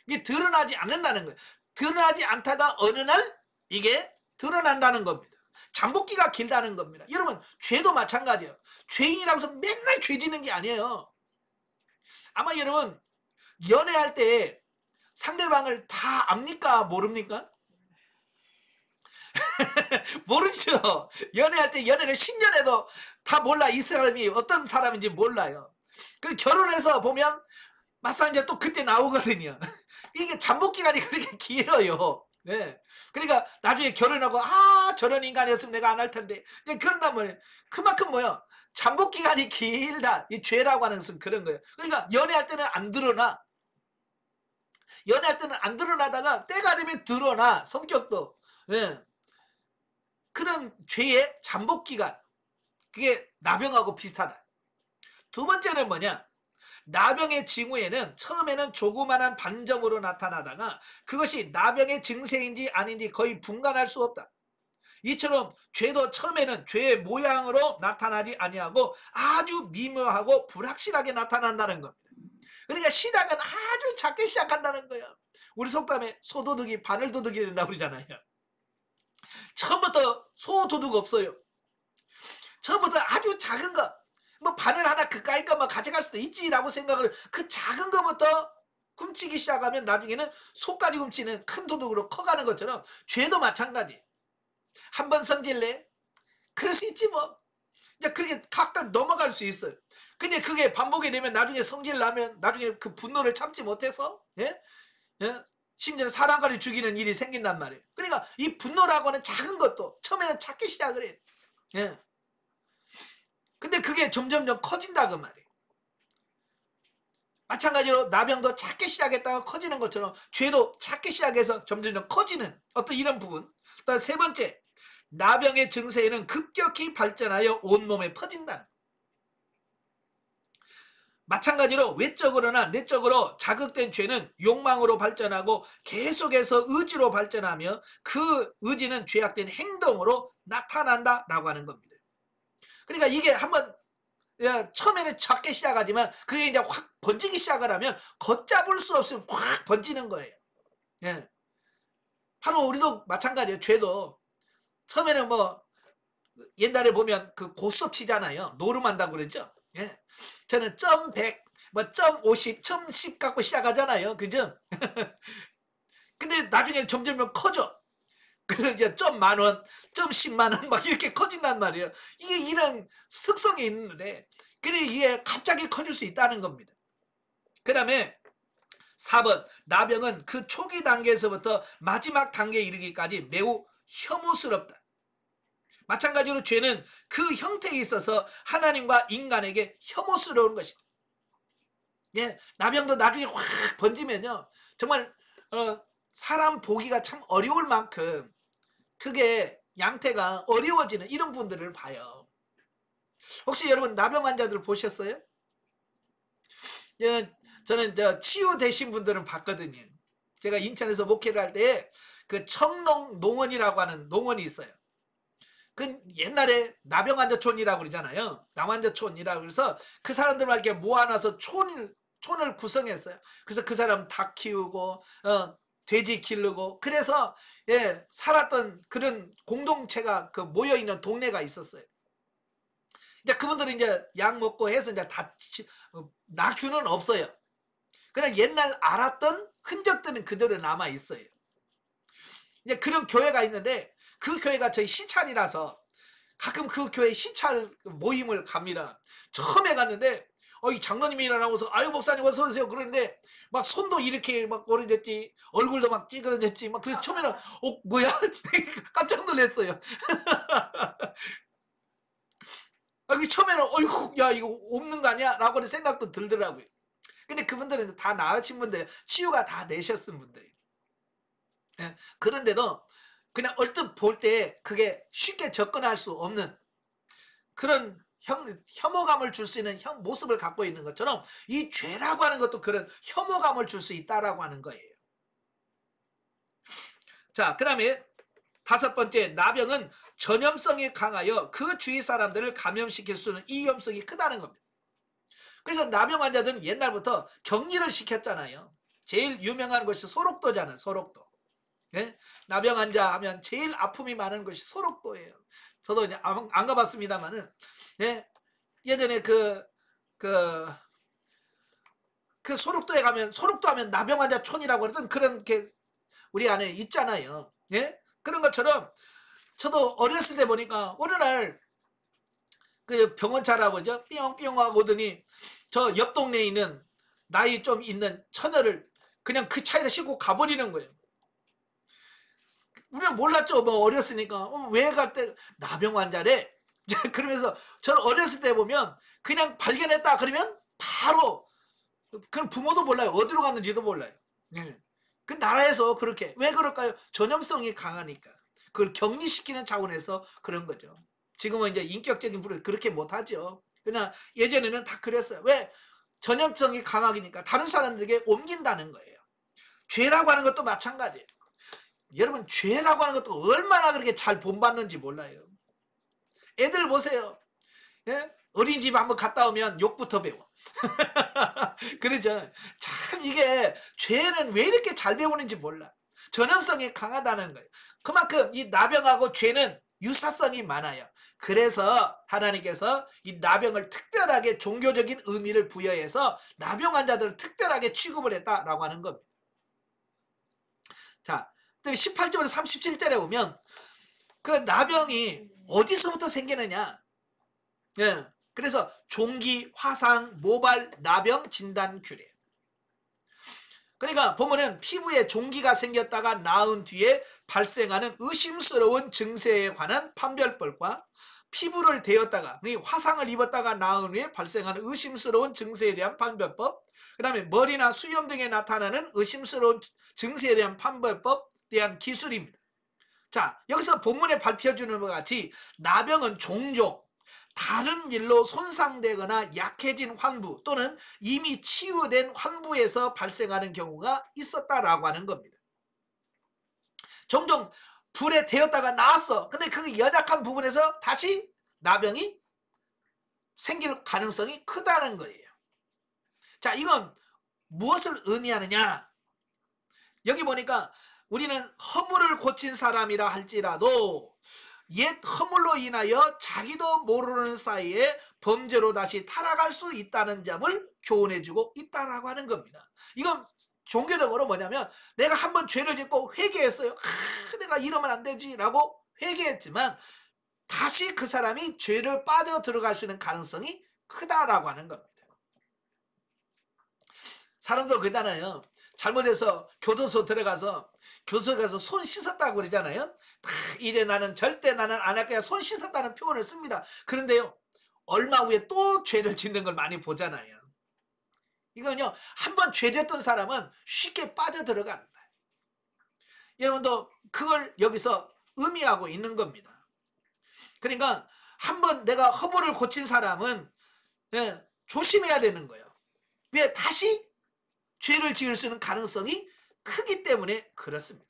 이게 드러나지 않는다는 거예요. 드러나지 않다가 어느 날 이게 드러난다는 겁니다. 잠복기가 길다는 겁니다. 여러분 죄도 마찬가지예요. 죄인이라고 해서 맨날 죄 짓는 게 아니에요. 아마 여러분 연애할 때 상대방을 다 압니까? 모릅니까? 모르죠. 연애할 때 연애를 10년 해도 다 몰라. 이 사람이 어떤 사람인지 몰라요. 그리고 결혼해서 보면 막상 이제 또 그때 나오거든요. 이게 잠복기간이 그렇게 길어요. 네. 그러니까 나중에 결혼하고 저런 인간이었으면 내가 안 할 텐데 그런단 말이에요. 그만큼 뭐요? 잠복기간이 길다. 이 죄라고 하는 것은 그런 거예요. 그러니까 연애할 때는 안 드러나. 연애할 때는 안 드러나다가 때가 되면 드러나. 성격도. 네. 그런 죄의 잠복기간. 그게 나병하고 비슷하다. 두 번째는 뭐냐? 나병의 징후에는 처음에는 조그만한 반점으로 나타나다가 그것이 나병의 증세인지 아닌지 거의 분간할 수 없다. 이처럼 죄도 처음에는 죄의 모양으로 나타나지 아니하고 아주 미묘하고 불확실하게 나타난다는 겁니다. 그러니까 시작은 아주 작게 시작한다는 거예요. 우리 속담에 소도둑이 바늘도둑이 된다고 그러잖아요. 처음부터 소도둑 없어요. 처음부터 아주 작은 거 뭐 바늘 하나 그까이 거만 가져갈 수도 있지라고 생각을 그 작은 거부터 훔치기 시작하면 나중에는 소까지 훔치는 큰 도둑으로 커가는 것처럼 죄도 마찬가지. 한 번 성질내? 그럴 수 있지 뭐. 이제 그렇게 각각 넘어갈 수 있어요. 근데 그게 반복이 되면 나중에 성질 나면 나중에 그 분노를 참지 못해서 심지어 사람까지 죽이는 일이 생긴단 말이에요. 그러니까 이 분노라고 하는 작은 것도 처음에는 작게 시작을 해요. 예. 근데 그게 점점점 커진다 그 말이에요. 마찬가지로 나병도 작게 시작했다가 커지는 것처럼 죄도 작게 시작해서 점점 커지는 어떤 이런 부분. 또 세 번째, 나병의 증세에는 급격히 발전하여 온몸에 퍼진다는. 마찬가지로 외적으로나 내적으로 자극된 죄는 욕망으로 발전하고 계속해서 의지로 발전하며 그 의지는 죄악된 행동으로 나타난다라고 하는 겁니다. 그러니까 이게 한번 처음에는 작게 시작하지만 그게 이제 확 번지기 시작을 하면 걷잡을 수 없으면 확 번지는 거예요. 예. 바로 우리도 마찬가지예요. 죄도 처음에는 뭐 옛날에 보면 그 고스톱 치잖아요. 노름한다고 그러죠. 예. 저는 점 100, 뭐 점 50, 점 10 갖고 시작하잖아요. 그죠? 근데 나중에 점점 커져. 그래서 이제 점 10,000원, 점 100,000원 막 이렇게 커진단 말이에요. 이게 이런 특성이 있는데, 그래 이게 갑자기 커질 수 있다는 겁니다. 그 다음에 4번, 나병은 그 초기 단계에서부터 마지막 단계에 이르기까지 매우 혐오스럽다. 마찬가지로 죄는 그 형태에 있어서 하나님과 인간에게 혐오스러운 것이다. 예, 나병도 나중에 확 번지면요, 정말 사람 보기가 참 어려울 만큼 그게 양태가 어려워지는 이런 분들을 봐요. 혹시 여러분 나병 환자들 보셨어요? 예, 저는 치유되신 분들은 봤거든요. 제가 인천에서 목회를 할 때 그 청농 농원이라고 하는 농원이 있어요. 그 옛날에 나병 환자촌이라고 그러잖아요. 남환자촌이라고 그래서 그 사람들만 이렇게 모아놔서 촌을 구성했어요. 그래서 그 사람 닭 키우고 돼지 기르고 그래서 살았던 그런 공동체가 그 모여 있는 동네가 있었어요. 이제 그분들은 이제 약 먹고 해서 이제 다 낙주는 없어요. 그냥 옛날 알았던 흔적들은 그대로 남아 있어요. 이제 그런 교회가 있는데 그 교회가 저희 시찰이라서 가끔 그 교회 시찰 모임을 갑니다. 처음에 갔는데 이 장로님이 일어나고서 아유 목사님 어서 오세요 그러는데 막 손도 이렇게 막 오래졌지, 얼굴도 막 찌그러졌지, 막 그래서 처음에는 뭐야 깜짝 놀랐어요. 처음에는 어이구 야 이거 없는 거 아니야? 라고 하는 생각도 들더라고요. 근데 그분들은 다 나으신 분들, 치유가 다 되셨은 분들이에요. 그런데도 그냥 얼뜻 볼 때 그게 쉽게 접근할 수 없는 그런 혐오감을 줄 수 있는 모습을 갖고 있는 것처럼 이 죄라고 하는 것도 그런 혐오감을 줄 수 있다라고 하는 거예요. 자, 그 다음에 5번째, 나병은 전염성이 강하여 그 주위 사람들을 감염시킬 수 있는 이 위험성이 크다는 겁니다. 그래서 나병 환자들은 옛날부터 격리를 시켰잖아요. 제일 유명한 것이 소록도잖아요. 소록도. 예? 나병 환자 하면 제일 아픔이 많은 것이 소록도예요. 저도 이제 안 가봤습니다만은, 예전에 그 소록도에 가면, 소록도 하면 나병 환자 촌이라고 그러던 그런 게 우리 안에 있잖아요. 예? 그런 것처럼 저도 어렸을 때 보니까 어느 날 그 병원 차라고죠. 삐용삐용 하고 오더니 저 옆 동네에 있는 나이 좀 있는 처녀를 그냥 그 차에다 싣고 가버리는 거예요. 우리는 몰랐죠. 뭐 어렸으니까. 왜 갈 때 나병 환자래. 그러면서 저는 어렸을 때 보면 그냥 발견했다 그러면 바로 그럼 부모도 몰라요. 어디로 갔는지도 몰라요. 그 나라에서 그렇게 왜 그럴까요? 전염성이 강하니까. 그걸 격리시키는 차원에서 그런 거죠. 지금은 이제 인격적인 분은 그렇게 못하죠. 그냥 예전에는 다 그랬어요. 왜? 전염성이 강하니까 다른 사람들에게 옮긴다는 거예요. 죄라고 하는 것도 마찬가지예요. 여러분 죄라고 하는 것도 얼마나 그렇게 잘 본받는지 몰라요. 애들 보세요. 예? 어린이집 한번 갔다 오면 욕부터 배워. 그러죠. 참 이게 죄는 왜 이렇게 잘 배우는지 몰라. 전염성이 강하다는 거예요. 그만큼 이 나병하고 죄는 유사성이 많아요. 그래서 하나님께서 이 나병을 특별하게 종교적인 의미를 부여해서 나병 환자들을 특별하게 취급을 했다라고 하는 겁니다. 자, 18절에서 37절에 보면 그 나병이 어디서부터 생기느냐. 그래서 종기, 화상, 모발, 나병, 진단, 규례. 그러니까 보면은 피부에 종기가 생겼다가 나은 뒤에 발생하는 의심스러운 증세에 관한 판별법과 피부를 대었다가 화상을 입었다가 나은 후에 발생하는 의심스러운 증세에 대한 판별법, 그 다음에 머리나 수염 등에 나타나는 의심스러운 증세에 대한 판별법에 대한 기술입니다. 자, 여기서 본문에 밝혀주는 것 같이 나병은 종종 다른 일로 손상되거나 약해진 환부 또는 이미 치유된 환부에서 발생하는 경우가 있었다라고 하는 겁니다. 종종 불에 데웠다가 나왔어. 근데 그 연약한 부분에서 다시 나병이 생길 가능성이 크다는 거예요. 자, 이건 무엇을 의미하느냐? 여기 보니까 우리는 허물을 고친 사람이라 할지라도 옛 허물로 인하여 자기도 모르는 사이에 범죄로 다시 타락할 수 있다는 점을 교훈해주고 있다라고 하는 겁니다. 이건 종교적으로 뭐냐면 내가 한번 죄를 짓고 회개했어요. 내가 이러면 안 되지라고 회개했지만 다시 그 사람이 죄를 빠져 들어갈 수 있는 가능성이 크다라고 하는 겁니다. 사람들 그러잖아요. 잘못해서 교도소 들어가서 손 씻었다고 그러잖아요. 이래 나는 절대 나는 안 할 거야. 손 씻었다는 표현을 씁니다. 그런데요, 얼마 후에 또 죄를 짓는 걸 많이 보잖아요. 이건요, 한번 죄 짓던 사람은 쉽게 빠져들어간다. 여러분도 그걸 여기서 의미하고 있는 겁니다. 그러니까 한번 내가 허물을 고친 사람은 조심해야 되는 거예요. 왜? 다시 죄를 지을 수 있는 가능성이 크기 때문에 그렇습니다.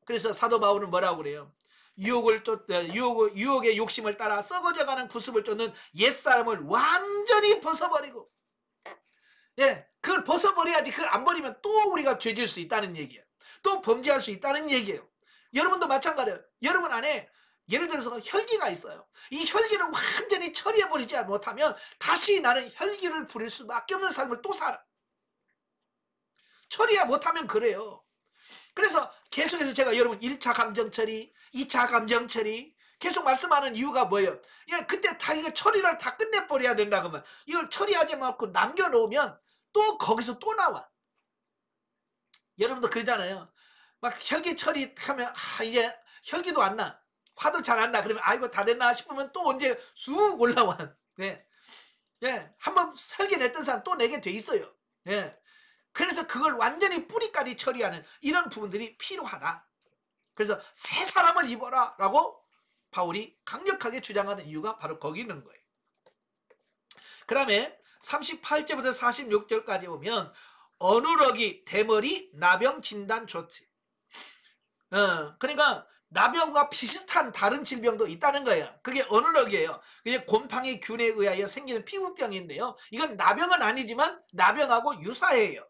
그래서 사도 바울은 뭐라고 그래요? 유혹의 욕심을 따라 썩어져가는 구습을 쫓는 옛사람을 완전히 벗어버리고, 그걸 벗어버려야지. 그걸 안 버리면 또 우리가 죄 지을 수 있다는 얘기예요. 또 범죄할 수 있다는 얘기예요. 여러분도 마찬가지예요. 여러분 안에 예를 들어서 혈기가 있어요. 이 혈기를 완전히 처리해버리지 못하면 다시 나는 혈기를 부릴 수밖에 없는 삶을 또 살아. 처리해 못하면 그래요. 그래서 계속해서 제가 여러분 1차 감정 처리, 2차 감정 처리 계속 말씀하는 이유가 뭐예요? 그때 다 이걸 처리를 다 끝내버려야 된다 그러면 이걸 처리하지 말고 남겨놓으면 또 거기서 또 나와. 여러분도 그러잖아요. 막 혈기 처리하면 이제 혈기도 안 나. 화도 잘 안 나. 그러면 이거 다 됐나 싶으면 또 언제 쑥 올라와. 한번 혈기 냈던 사람 또 내게 돼 있어요. 그래서 그걸 완전히 뿌리까지 처리하는 이런 부분들이 필요하다. 그래서 새 사람을 입어라 라고 바울이 강력하게 주장하는 이유가 바로 거기 있는 거예요. 그 다음에 38절부터 46절까지 보면 어누러기, 대머리, 나병 진단 조치. 그러니까 나병과 비슷한 다른 질병도 있다는 거예요. 그게 어누러기예요. 그게 곰팡이 균에 의하여 생기는 피부병인데요. 이건 나병은 아니지만 나병하고 유사해요.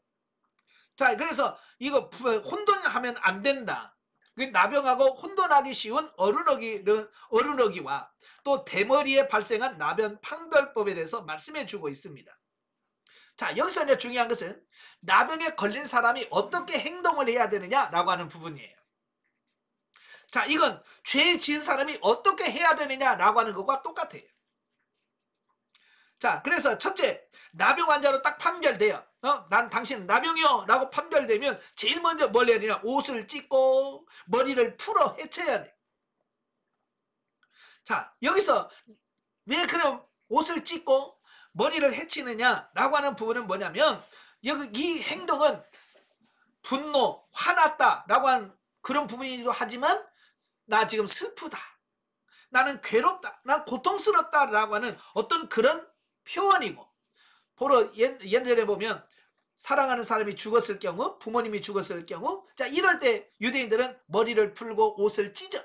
자, 그래서 이거 혼돈하면 안 된다. 나병하고 혼돈하기 쉬운 어루러기와 또 대머리에 발생한 나병 판별법에 대해서 말씀해 주고 있습니다. 자, 여기서 이제 중요한 것은 나병에 걸린 사람이 어떻게 행동을 해야 되느냐라고 하는 부분이에요. 자, 이건 죄 지은 사람이 어떻게 해야 되느냐라고 하는 것과 똑같아요. 자, 그래서 첫째, 나병 환자로 딱 판별돼요. 난 당신 나병이요 라고 판별되면 제일 먼저 뭘 해야 되냐? 옷을 찢고 머리를 풀어 헤쳐야 돼. 자, 여기서 왜 그럼 옷을 찢고 머리를 헤치느냐 라고 하는 부분은 뭐냐면 여기 이 행동은 분노, 화났다 라고 하는 그런 부분이기도 하지만 나 지금 슬프다, 나는 괴롭다, 난 고통스럽다 라고 하는 어떤 그런 표현이고, 보러 옛날에 보면 사랑하는 사람이 죽었을 경우, 부모님이 죽었을 경우, 자, 이럴 때 유대인들은 머리를 풀고 옷을 찢어.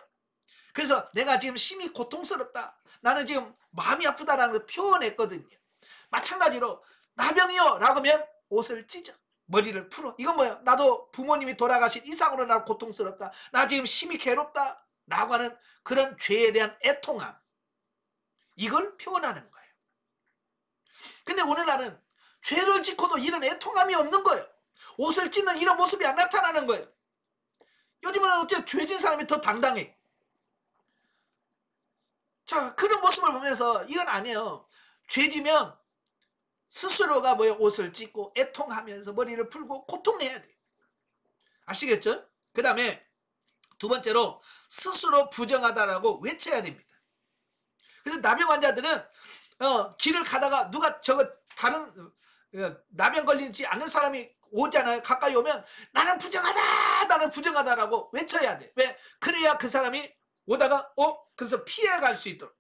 그래서 내가 지금 심히 고통스럽다, 나는 지금 마음이 아프다라는 걸 표현했거든요. 마찬가지로 나병이요 라고 하면 옷을 찢어, 머리를 풀어. 이건 뭐예요? 나도 부모님이 돌아가신 이상으로 나 고통스럽다, 나 지금 심히 괴롭다 라고 하는 그런 죄에 대한 애통함, 이걸 표현하는 거예요. 근데 오늘날은 죄를 짓고도 이런 애통함이 없는 거예요. 옷을 찢는 이런 모습이 안 나타나는 거예요. 요즘은 어째 죄진 사람이 더 당당해. 자, 그런 모습을 보면서 이건 아니에요. 죄지면 스스로가 뭐예요? 옷을 찢고 애통하면서 머리를 풀고 고통내야 돼. 아시겠죠? 그 다음에 두 번째로 스스로 부정하다라고 외쳐야 됩니다. 그래서 나병 환자들은 길을 가다가 누가 다른 나병 걸리지 않는 사람이 오잖아요. 가까이 오면 나는 부정하다, 나는 부정하다라고 외쳐야 돼. 왜? 그래야 그 사람이 오다가 그래서 피해갈 수 있도록.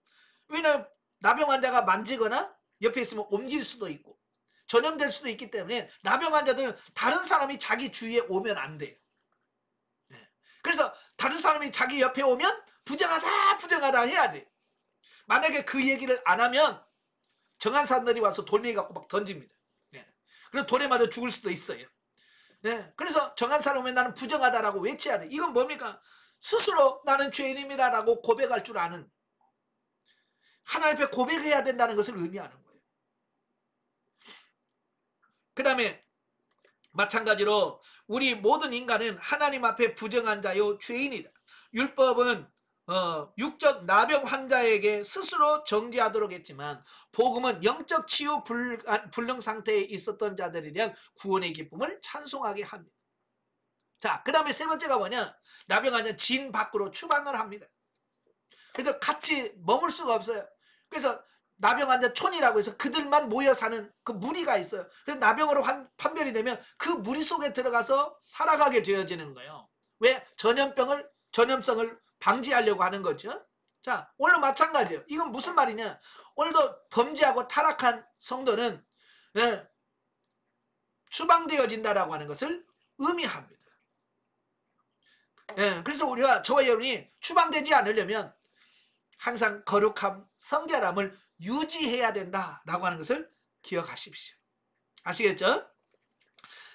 왜냐면 나병 환자가 만지거나 옆에 있으면 옮길 수도 있고 전염될 수도 있기 때문에 나병 환자들은 다른 사람이 자기 주위에 오면 안 돼요. 그래서 다른 사람이 자기 옆에 오면 부정하다 부정하다 해야 돼. 만약에 그 얘기를 안 하면 정한사들이 와서 돌멩이 갖고 막 던집니다. 그래서 돌에 맞아 죽을 수도 있어요. 그래서 정한사를 오면 나는 부정하다라고 외쳐야 돼. 이건 뭡니까? 스스로 나는 죄인입니다라고 고백할 줄 아는, 하나님 앞에 고백해야 된다는 것을 의미하는 거예요. 그 다음에 마찬가지로 우리 모든 인간은 하나님 앞에 부정한 자요 죄인이다. 율법은 육적 나병 환자에게 스스로 정죄하도록 했지만 복음은 영적 치유 불능 상태에 있었던 자들에 대한 구원의 기쁨을 찬송하게 합니다. 자, 그 다음에 세 번째가 뭐냐? 나병 환자 진 밖으로 추방을 합니다. 그래서 같이 머물 수가 없어요. 그래서 나병 환자 촌이라고 해서 그들만 모여 사는 그 무리가 있어요. 그래서 나병으로 판별이 되면 그 무리 속에 들어가서 살아가게 되어지는 거예요. 왜? 전염성을 방지하려고 하는 거죠. 자, 오늘 마찬가지예요. 이건 무슨 말이냐? 오늘도 범죄하고 타락한 성도는 추방되어진다라고 하는 것을 의미합니다. 그래서 우리가 저와 여러분이 추방되지 않으려면 항상 거룩함, 성결함을 유지해야 된다라고 하는 것을 기억하십시오. 아시겠죠?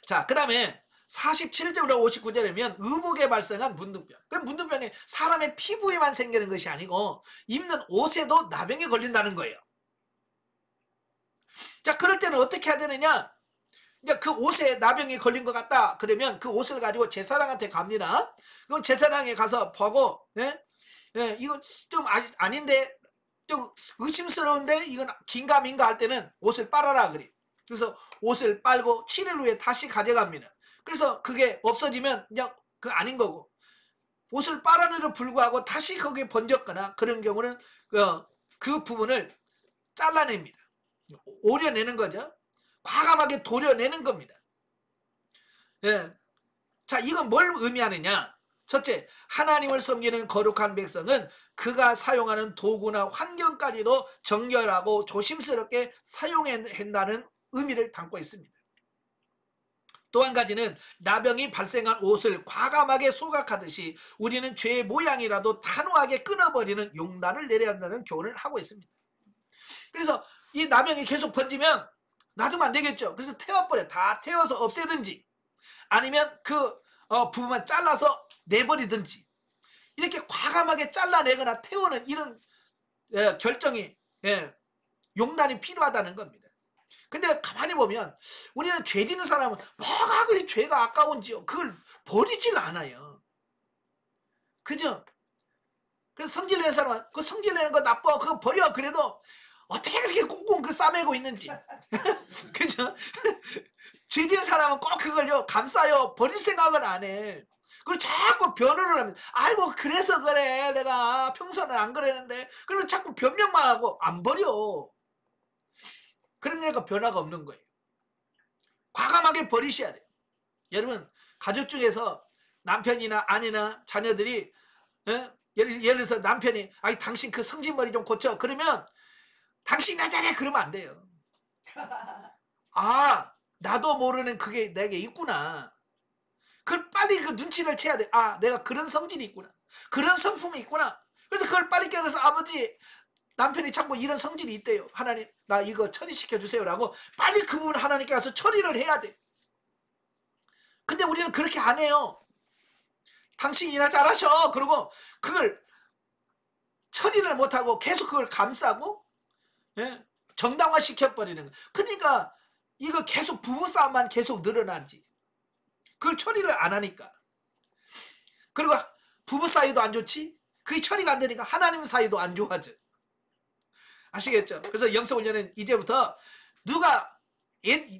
자, 그 다음에 47절부터 59절이면 의복에 발생한 문둥병. 그 문둥병이 사람의 피부에만 생기는 것이 아니고 입는 옷에도 나병이 걸린다는 거예요. 자, 그럴 때는 어떻게 해야 되느냐? 이제 그 옷에 나병이 걸린 것 같다. 그러면 그 옷을 가지고 제사장한테 갑니다. 그럼 제사장에 가서 보고, 이거 좀 아닌데, 좀 의심스러운데, 이건 긴가민가 할 때는 옷을 빨아라 그래. 그래서 옷을 빨고 7일 후에 다시 가져갑니다. 그래서 그게 없어지면 그냥 그 아닌 거고, 옷을 빨아내도 불구하고 다시 거기에 번졌거나 그런 경우는 그 부분을 잘라냅니다. 오려내는 거죠. 과감하게 도려내는 겁니다. 자, 이건 뭘 의미하느냐? 첫째, 하나님을 섬기는 거룩한 백성은 그가 사용하는 도구나 환경까지도 정결하고 조심스럽게 사용해야 한다는 의미를 담고 있습니다. 또 한 가지는 나병이 발생한 옷을 과감하게 소각하듯이 우리는 죄의 모양이라도 단호하게 끊어버리는 용단을 내려야 한다는 교훈을 하고 있습니다. 그래서 이 나병이 계속 번지면 놔두면 안 되겠죠. 그래서 태워버려. 다 태워서 없애든지 아니면 그 부분만 잘라서 내버리든지 이렇게 과감하게 잘라내거나 태우는 이런 결정이 용단이 필요하다는 겁니다. 근데 가만히 보면 우리는 죄 짓는 사람은 뭐가 그리 죄가 아까운지요. 그걸 버리질 않아요. 그죠? 그래서 성질 내는 사람은 그 성질 내는 거 나빠. 그거 버려. 그래도 어떻게 그렇게 꽁꽁 그 싸매고 있는지. 그죠? 죄 짓는 사람은 꼭 그걸요 감싸요. 버릴 생각을 안 해. 그리고 자꾸 변호를 합니다. 아이고 그래서 그래. 내가 평소는 안 그랬는데. 그리고 자꾸 변명만 하고 안 버려. 그러니까 변화가 없는 거예요. 과감하게 버리셔야 돼요. 여러분 가족 중에서 남편이나 아내나 자녀들이 예를 들어서 남편이 아이 당신 그 성질머리 좀 고쳐. 그러면 당신 나 잘해. 그러면 안 돼요. 아 나도 모르는 그게 내게 있구나. 그걸 빨리 그 눈치를 채야 돼. 아 내가 그런 성질이 있구나. 그런 성품이 있구나. 그래서 그걸 빨리 깨달아서 아버지 남편이 자꾸 이런 성질이 있대요. 하나님 나 이거 처리시켜 주세요 라고 빨리 그 부분 하나님께 가서 처리를 해야 돼. 근데 우리는 그렇게 안 해요. 당신이나 잘하셔. 그러고 그걸 처리를 못하고 계속 그걸 감싸고 정당화 시켜버리는 거예요. 그러니까 이거 계속 부부싸움만 계속 늘어나지. 그걸 처리를 안 하니까. 그리고 부부 사이도 안 좋지. 그게 처리가 안 되니까 하나님 사이도 안 좋아져. 아시겠죠? 그래서 영성훈련은 이제부터 누가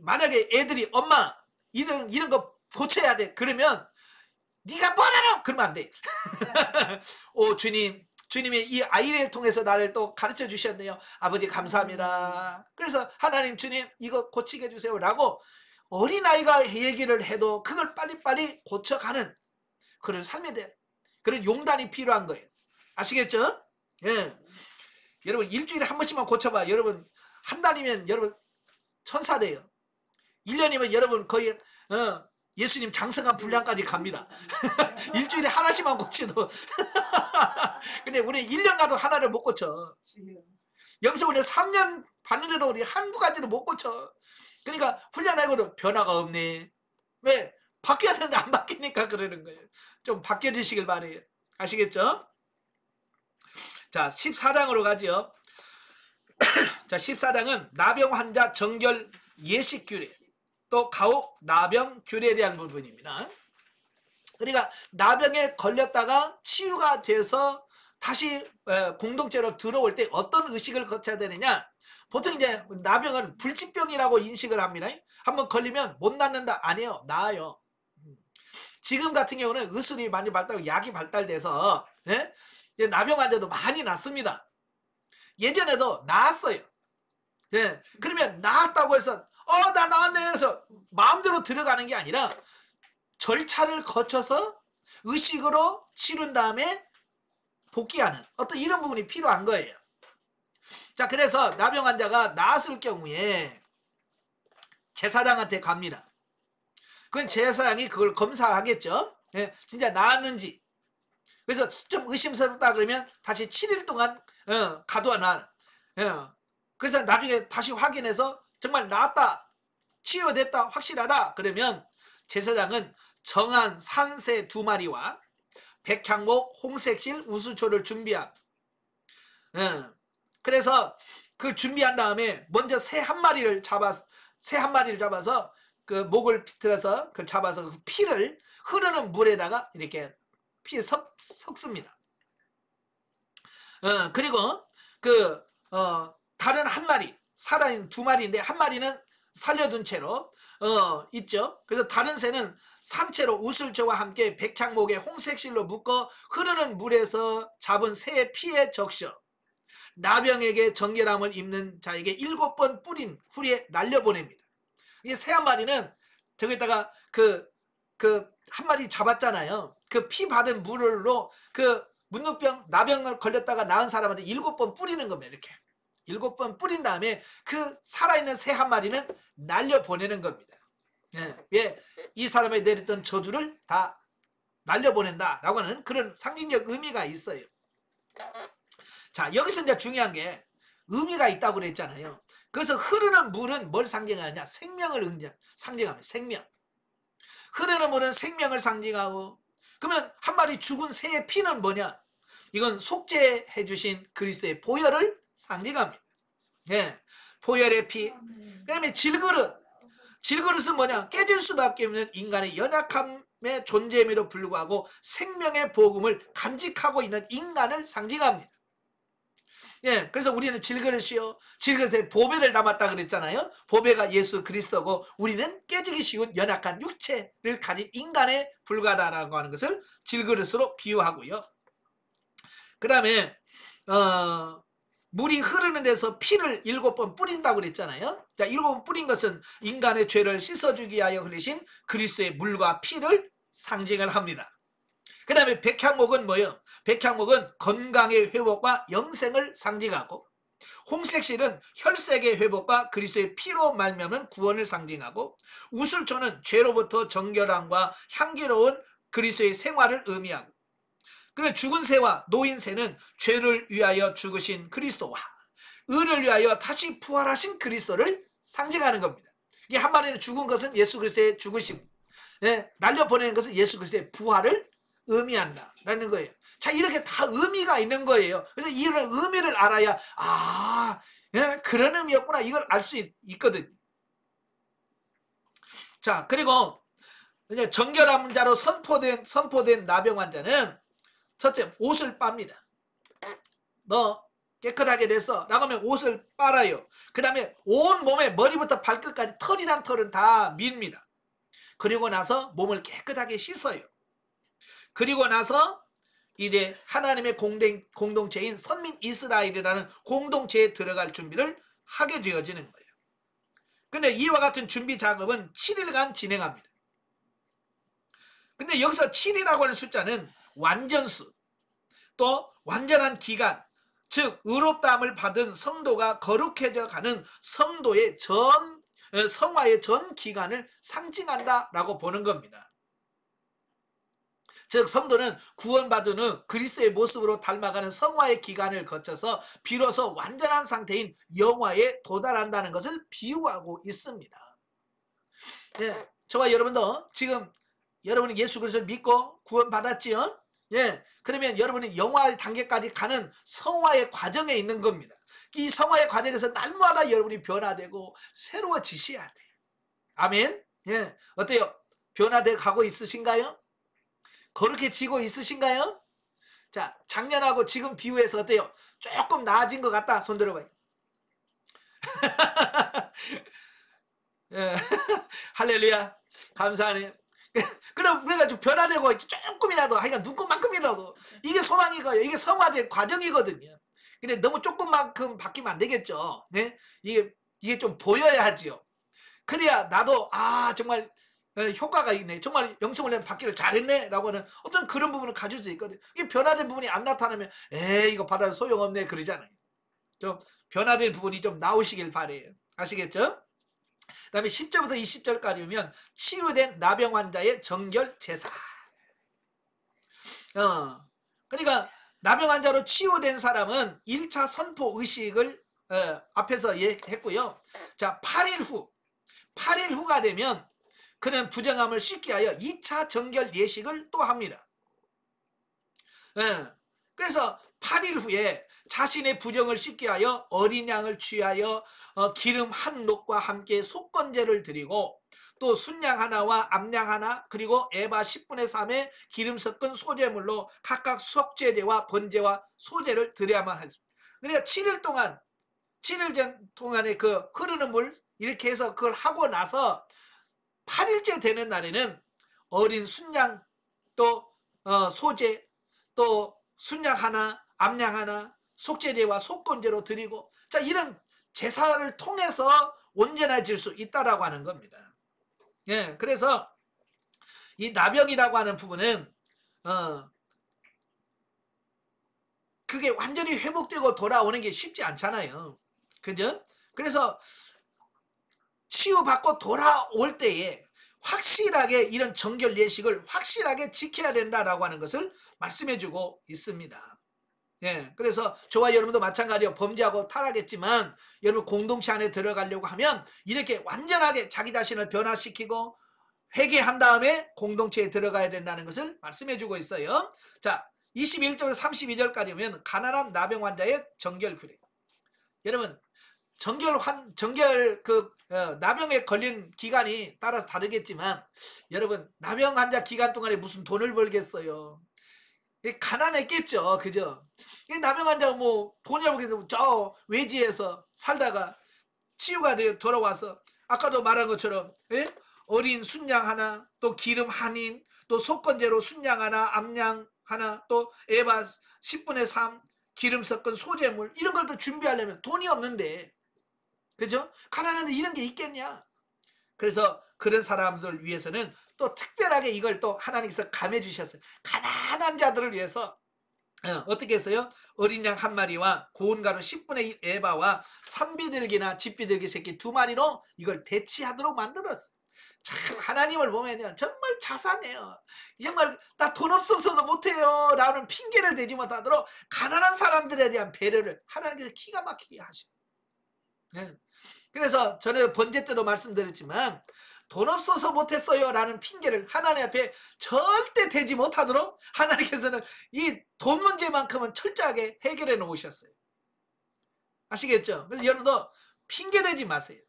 만약에 애들이 엄마 이런 거 고쳐야 돼. 그러면 네가 뭐라노? 그러면 안 돼. 오 주님이 이 아이를 통해서 나를 또 가르쳐 주셨네요. 아버지 감사합니다. 그래서 하나님 주님 이거 고치게 해주세요 라고 어린아이가 얘기를 해도 그걸 빨리빨리 고쳐가는 그런 삶에 대한 그런 용단이 필요한 거예요. 아시겠죠? 예. 여러분 일주일에 한 번씩만 고쳐봐. 여러분 한 달이면 여러분 천사 돼요. 1년이면 여러분 거의 예수님 장성한 분량까지 갑니다. 일주일에 하나씩만 고쳐도. 근데 우리 1년 가도 하나를 못 고쳐. 여기서 우리 3년 봤는데도 우리 한두 가지를 못 고쳐. 그러니까 훈련하고도 변화가 없네. 왜? 바뀌어야 되는데 안 바뀌니까 그러는 거예요. 좀 바뀌어지시길 바래요. 아시겠죠? 자, 14장으로 가죠. 자, 14장은 나병 환자 정결 예식 규례, 또 가옥 나병 규례에 대한 부분입니다. 그러니까 나병에 걸렸다가 치유가 돼서 다시 공동체로 들어올 때 어떤 의식을 거쳐야 되느냐. 보통 이제 나병은 불치병이라고 인식을 합니다. 한번 걸리면 못 낫는다. 아니에요. 나아요. 지금 같은 경우는 의술이 많이 발달하고 약이 발달돼서 나병 환자도 많이 낫습니다. 예전에도 나았어요. 그러면 나았다고 해서 나 나았네 해서 마음대로 들어가는 게 아니라 절차를 거쳐서 의식으로 치른 다음에 복귀하는 어떤 이런 부분이 필요한 거예요. 자, 그래서 나병 환자가 나았을 경우에 제사장한테 갑니다. 그건 제사장이 그걸 검사하겠죠. 진짜 나았는지. 그래서 좀 의심스럽다 그러면 다시 7일 동안 가둬놔. 그래서 나중에 다시 확인해서 정말 나았다, 치유됐다, 확실하다 그러면 제사장은 정한 산새 2마리와 백향목, 홍색실, 우수초를 준비함. 그래서 그걸 준비한 다음에 먼저 새 한 마리를 잡아서 그 목을 비틀어서 그걸 잡아서 그 피를 흐르는 물에다가 이렇게 피에 섞습니다. 그리고 다른 한 마리, 살아있는 2마리인데 한 마리는 살려둔 채로 있죠. 그래서 다른 새는 산채로 우슬초와 함께 백향목에 홍색실로 묶어 흐르는 물에서 잡은 새의 피에 적셔 나병에게 정결함을 입는 자에게 7번 뿌린 후에 날려보냅니다. 이 새 한 마리는 저기다가 한 마리 잡았잖아요. 그 피 받은 물로 그 문둥병, 나병을 걸렸다가 나은 사람한테 7번 뿌리는 겁니다. 이렇게 7번 뿌린 다음에 그 살아있는 새 한 마리는 날려보내는 겁니다. 왜? 이 사람에 내렸던 저주를 다 날려보낸다라고 하는 그런 상징적 의미가 있어요. 자, 여기서 이제 중요한 게 의미가 있다고 그랬잖아요. 그래서 흐르는 물은 뭘 상징하느냐? 생명을 상징합니다. 생명. 흐르는 물은 생명을 상징하고, 그러면 한 마리 죽은 새의 피는 뭐냐? 이건 속죄해 주신 그리스도의 보혈을 상징합니다. 보혈의 피. 그다음에 질그릇은 뭐냐? 깨질 수밖에 없는 인간의 연약함의 존재임에도 불구하고 생명의 복음을 간직하고 있는 인간을 상징합니다. 그래서 우리는 질그릇이요, 질그릇에 보배를 담았다 그랬잖아요. 보배가 예수 그리스도고 우리는 깨지기 쉬운 연약한 육체를 가진 인간에 불과하다라고 하는 것을 질그릇으로 비유하고요. 그 다음에 물이 흐르는 데서 피를 7번 뿌린다고 그랬잖아요. 자, 7번 뿌린 것은 인간의 죄를 씻어주기 위하여 흘리신 그리스도의 물과 피를 상징을 합니다. 그 다음에 백향목은 뭐예요? 백향목은 건강의 회복과 영생을 상징하고, 홍색실은 혈색의 회복과 그리스도의 피로 말미암은 구원을 상징하고, 우슬초는 죄로부터 정결함과 향기로운 그리스도의 생활을 의미하고, 그리고 죽은 새와 노인 새는 죄를 위하여 죽으신 그리스도와 의를 위하여 다시 부활하신 그리스도를 상징하는 겁니다. 이 한 마리는 죽은 것은 예수 그리스도의 죽으심, 날려보내는 것은 예수 그리스도의 부활을 의미한다라는 거예요. 자, 이렇게 다 의미가 있는 거예요. 그래서 이런 의미를 알아야 그런 의미였구나 이걸 알 수 있거든요. 자, 그리고 이제 정결한 자로 선포된 나병 환자는 첫째, 옷을 빱니다. 너 깨끗하게 됐어 라고 하면 옷을 빨아요. 그 다음에 온 몸에 머리부터 발끝까지 털이란 털은 다 밉니다. 그리고 나서 몸을 깨끗하게 씻어요. 그리고 나서 이제 하나님의 공동체인 선민 이스라엘이라는 공동체에 들어갈 준비를 하게 되어지는 거예요. 근데 이와 같은 준비 작업은 7일간 진행합니다. 근데 여기서 7이라고 하는 숫자는 완전수, 또 완전한 기간, 즉 의롭다함을 받은 성도가 거룩해져 가는 성도의 성화의 전 기간을 상징한다라고 보는 겁니다. 즉 성도는 구원받은 후 그리스도의 모습으로 닮아가는 성화의 기간을 거쳐서 비로소 완전한 상태인 영화에 도달한다는 것을 비유하고 있습니다. 예, 저와 여러분도 지금 여러분이 예수 그리스도를 믿고 구원받았지요? 예, 그러면 여러분이 영화의 단계까지 가는 성화의 과정에 있는 겁니다. 이 성화의 과정에서 날마다 여러분이 변화되고 새로워지셔야 돼요. 아멘. 예, 어때요? 변화돼 가고 있으신가요? 거룩해지고 있으신가요? 자, 작년하고 지금 비교해서 어때요? 조금 나아진 것 같다. 손 들어봐요. 예, 할렐루야. 감사하네. 그럼 우리가 좀 변화되고 조금이라도 하여간 눈곱만큼이라도 이게 소망이고요. 이게 성화될 과정이거든요. 근데 너무 조금만큼 바뀌면 안 되겠죠. 네? 이게 좀 보여야 하지요. 그래야 나도 정말 효과가 있네. 정말 영성을 받기를 잘했네. 라고 하는 어떤 그런 부분을 가질 수 있거든요. 이게 변화된 부분이 안 나타나면 이거 받아도 소용없네. 그러잖아요. 좀 변화된 부분이 좀 나오시길 바래요. 아시겠죠? 그 다음에 10절부터 20절까지 보면 치유된 나병 환자의 정결 제사. 그러니까 나병 환자로 치유된 사람은 1차 선포 의식을 앞에서 했고요. 자, 8일 후가 되면 그는 부정함을 씻게 하여 2차 정결 예식을 또 합니다. 그래서 8일 후에 자신의 부정을 씻게 하여 어린 양을 취하여 기름 한 녹과 함께 속건제를 드리고 또 순양 하나와 암양 하나 그리고 에바 10분의 3의 기름 섞은 소제물로 각각 속죄제와 번제와 소제를 드려야만 하습니다. 그러니까 7일 동안에 그 흐르는 물 이렇게 해서 그걸 하고 나서 8일째 되는 날에는 어린 순양 또 소제 또 순양 하나 암양 하나 속죄제와 속건제로 드리고 자 이런 제사를 통해서 온전해질 수 있다라고 하는 겁니다. 예, 그래서 이 나병이라고 하는 부분은 그게 완전히 회복되고 돌아오는 게 쉽지 않잖아요. 그죠? 그래서 치유받고 돌아올 때에 확실하게 이런 정결 예식을 확실하게 지켜야 된다라고 하는 것을 말씀해주고 있습니다. 예, 그래서 저와 여러분도 마찬가지로 범죄하고 타락했지만 여러분 공동체 안에 들어가려고 하면 이렇게 완전하게 자기 자신을 변화시키고 회개한 다음에 공동체에 들어가야 된다는 것을 말씀해주고 있어요. 자, 21절에서 32절까지 오면 가난한 나병 환자의 정결 규례. 여러분 나병에 걸린 기간이 따라서 다르겠지만 여러분 나병 환자 기간 동안에 무슨 돈을 벌겠어요. 가난했겠죠. 그죠? 나병 환자가 뭐 돈을 벌겠는데 저 외지에서 살다가 치유가 되어 돌아와서 아까도 말한 것처럼 어린 순양 하나 또 기름 한인 또 속건제로 순양 하나 암양 하나 또 에바 10분의 3 기름 섞은 소제물 이런 걸 또 준비하려면 돈이 없는데 그죠? 가난한데 이런 게 있겠냐? 그래서 그런 사람들 위해서는 또 특별하게 이걸 또 하나님께서 감해 주셨어요. 가난한 자들을 위해서 어떻게 했어요? 어린 양 한 마리와 고운 가루 10분의 1 에바와 산비둘기나 집비둘기 새끼 2마리로 이걸 대치하도록 만들었어요. 참 하나님을 보면 정말 자상해요. 정말 나 돈 없어서도 못해요 라는 핑계를 대지 못하도록 가난한 사람들에 대한 배려를 하나님께서 기가 막히게 하시고 그래서 저는 번제 때도 말씀드렸지만 돈 없어서 못했어요 라는 핑계를 하나님 앞에 절대 대지 못하도록 하나님께서는 이 돈 문제만큼은 철저하게 해결해 놓으셨어요. 아시겠죠? 그래서 여러분도 핑계 대지 마세요.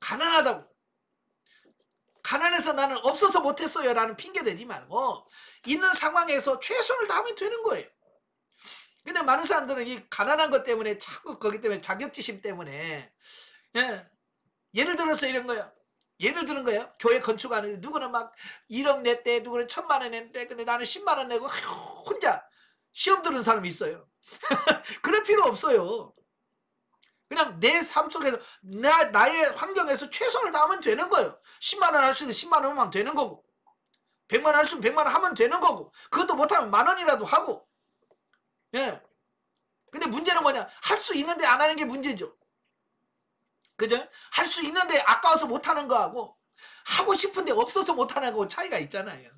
가난하다고 가난해서 나는 없어서 못했어요 라는 핑계 대지 말고 있는 상황에서 최선을 다하면 되는 거예요. 근데 많은 사람들은 이 가난한 것 때문에 자꾸 거기 때문에 자격지심 때문에 예를 들어서 이런 거야. 예를 드는 거예요. 교회 건축하는데 누구는 막 1억 냈대, 누구는 1,000만 원 냈대. 근데 나는 10만 원 내고 혼자 시험 들은 사람이 있어요. 그럴 필요 없어요. 그냥 내 삶 속에서 나의 환경에서 최선을 다하면 되는 거예요. 10만 원 할 수 있는 10만 원 하면 되는 거고 100만 원 할 수 있는 100만 원 하면 되는 거고 그것도 못하면 10,000원이라도 하고 근데 문제는 뭐냐? 할 수 있는데 안 하는 게 문제죠. 그죠? 할 수 있는데 아까워서 못하는 거하고 하고 싶은데 없어서 못하는 거하고 차이가 있잖아요.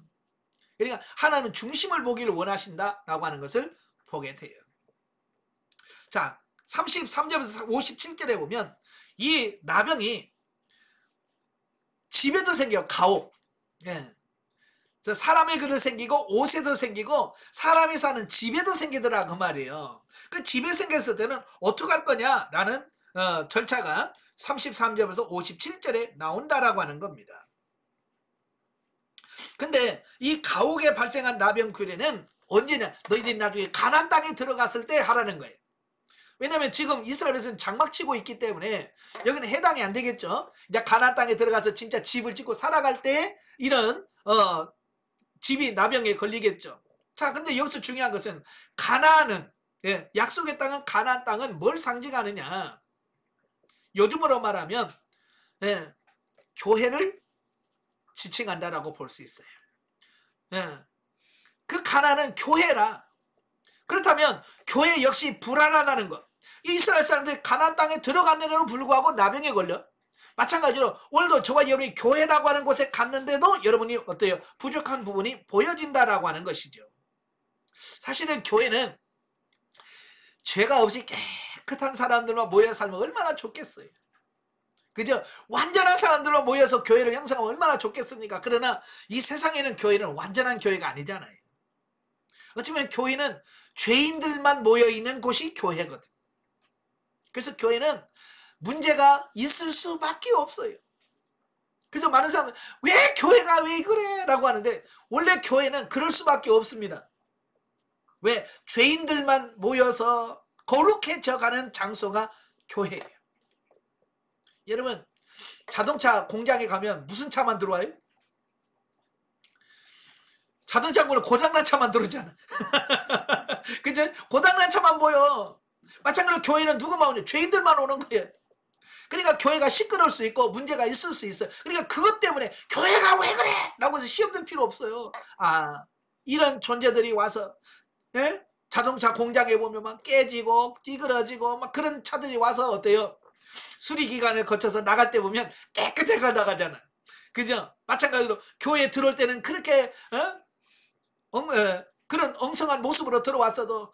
그러니까 하나는 중심을 보기를 원하신다라고 하는 것을 보게 돼요. 자, 33절에서 57절에 보면 이 나병이 집에도 생겨요. 가옥. 예. 사람의 글도 생기고 옷에도 생기고 사람이 사는 집에도 생기더라 그 말이에요. 그 집에 생겼을 때는 어떻게 할 거냐라는 절차가 33절에서 57절에 나온다라고 하는 겁니다. 근데 이 가옥에 발생한 나병규례는 언제냐? 너희들이 나중에 가나안 땅에 들어갔을 때 하라는 거예요. 왜냐하면 지금 이스라엘에서는 장막 치고 있기 때문에 여기는 해당이 안 되겠죠. 이제 가나안 땅에 들어가서 진짜 집을 짓고 살아갈 때 이런 집이 나병에 걸리겠죠. 자, 그런데 여기서 중요한 것은 가나안은 약속의 땅은 가나안 땅은 뭘 상징하느냐? 요즘으로 말하면 교회를 지칭한다라고 볼 수 있어요. 그 가나안은 교회라. 그렇다면 교회 역시 불안하다는 것. 이스라엘 사람들이 가나안 땅에 들어갔는데도 불구하고 나병에 걸려. 마찬가지로 오늘도 저와 여러분이 교회라고 하는 곳에 갔는데도 여러분이 어때요? 부족한 부분이 보여진다라고 하는 것이죠. 사실은 교회는 죄가 없이 깨끗한 사람들만 모여 살면 얼마나 좋겠어요. 그죠? 완전한 사람들만 모여서 교회를 형성하면 얼마나 좋겠습니까? 그러나 이 세상에는 교회는 완전한 교회가 아니잖아요. 어쩌면 교회는 죄인들만 모여있는 곳이 교회거든. 그래서 교회는 문제가 있을 수밖에 없어요. 그래서 많은 사람은 왜 교회가 왜 그래? 라고 하는데 원래 교회는 그럴 수밖에 없습니다. 왜? 죄인들만 모여서 거룩해져가는 장소가 교회예요. 여러분, 자동차 공장에 가면 무슨 차만 들어와요? 자동차는 고장난 차만 들어오잖아. 그죠? 고장난 차만 보여. 마찬가지로 교회는 누구만 오냐? 죄인들만 오는 거예요. 그러니까 교회가 시끄러울 수 있고 문제가 있을 수 있어요. 그러니까 그것 때문에 교회가 왜 그래? 라고 해서 시험 들 필요 없어요. 이런 존재들이 와서 자동차 공장에 보면 막 깨지고 찌그러지고 막 그런 차들이 와서 어때요? 수리기간을 거쳐서 나갈 때 보면 깨끗하게 나가잖아. 그죠? 마찬가지로 교회에 들어올 때는 그렇게 그런 엉성한 모습으로 들어왔어도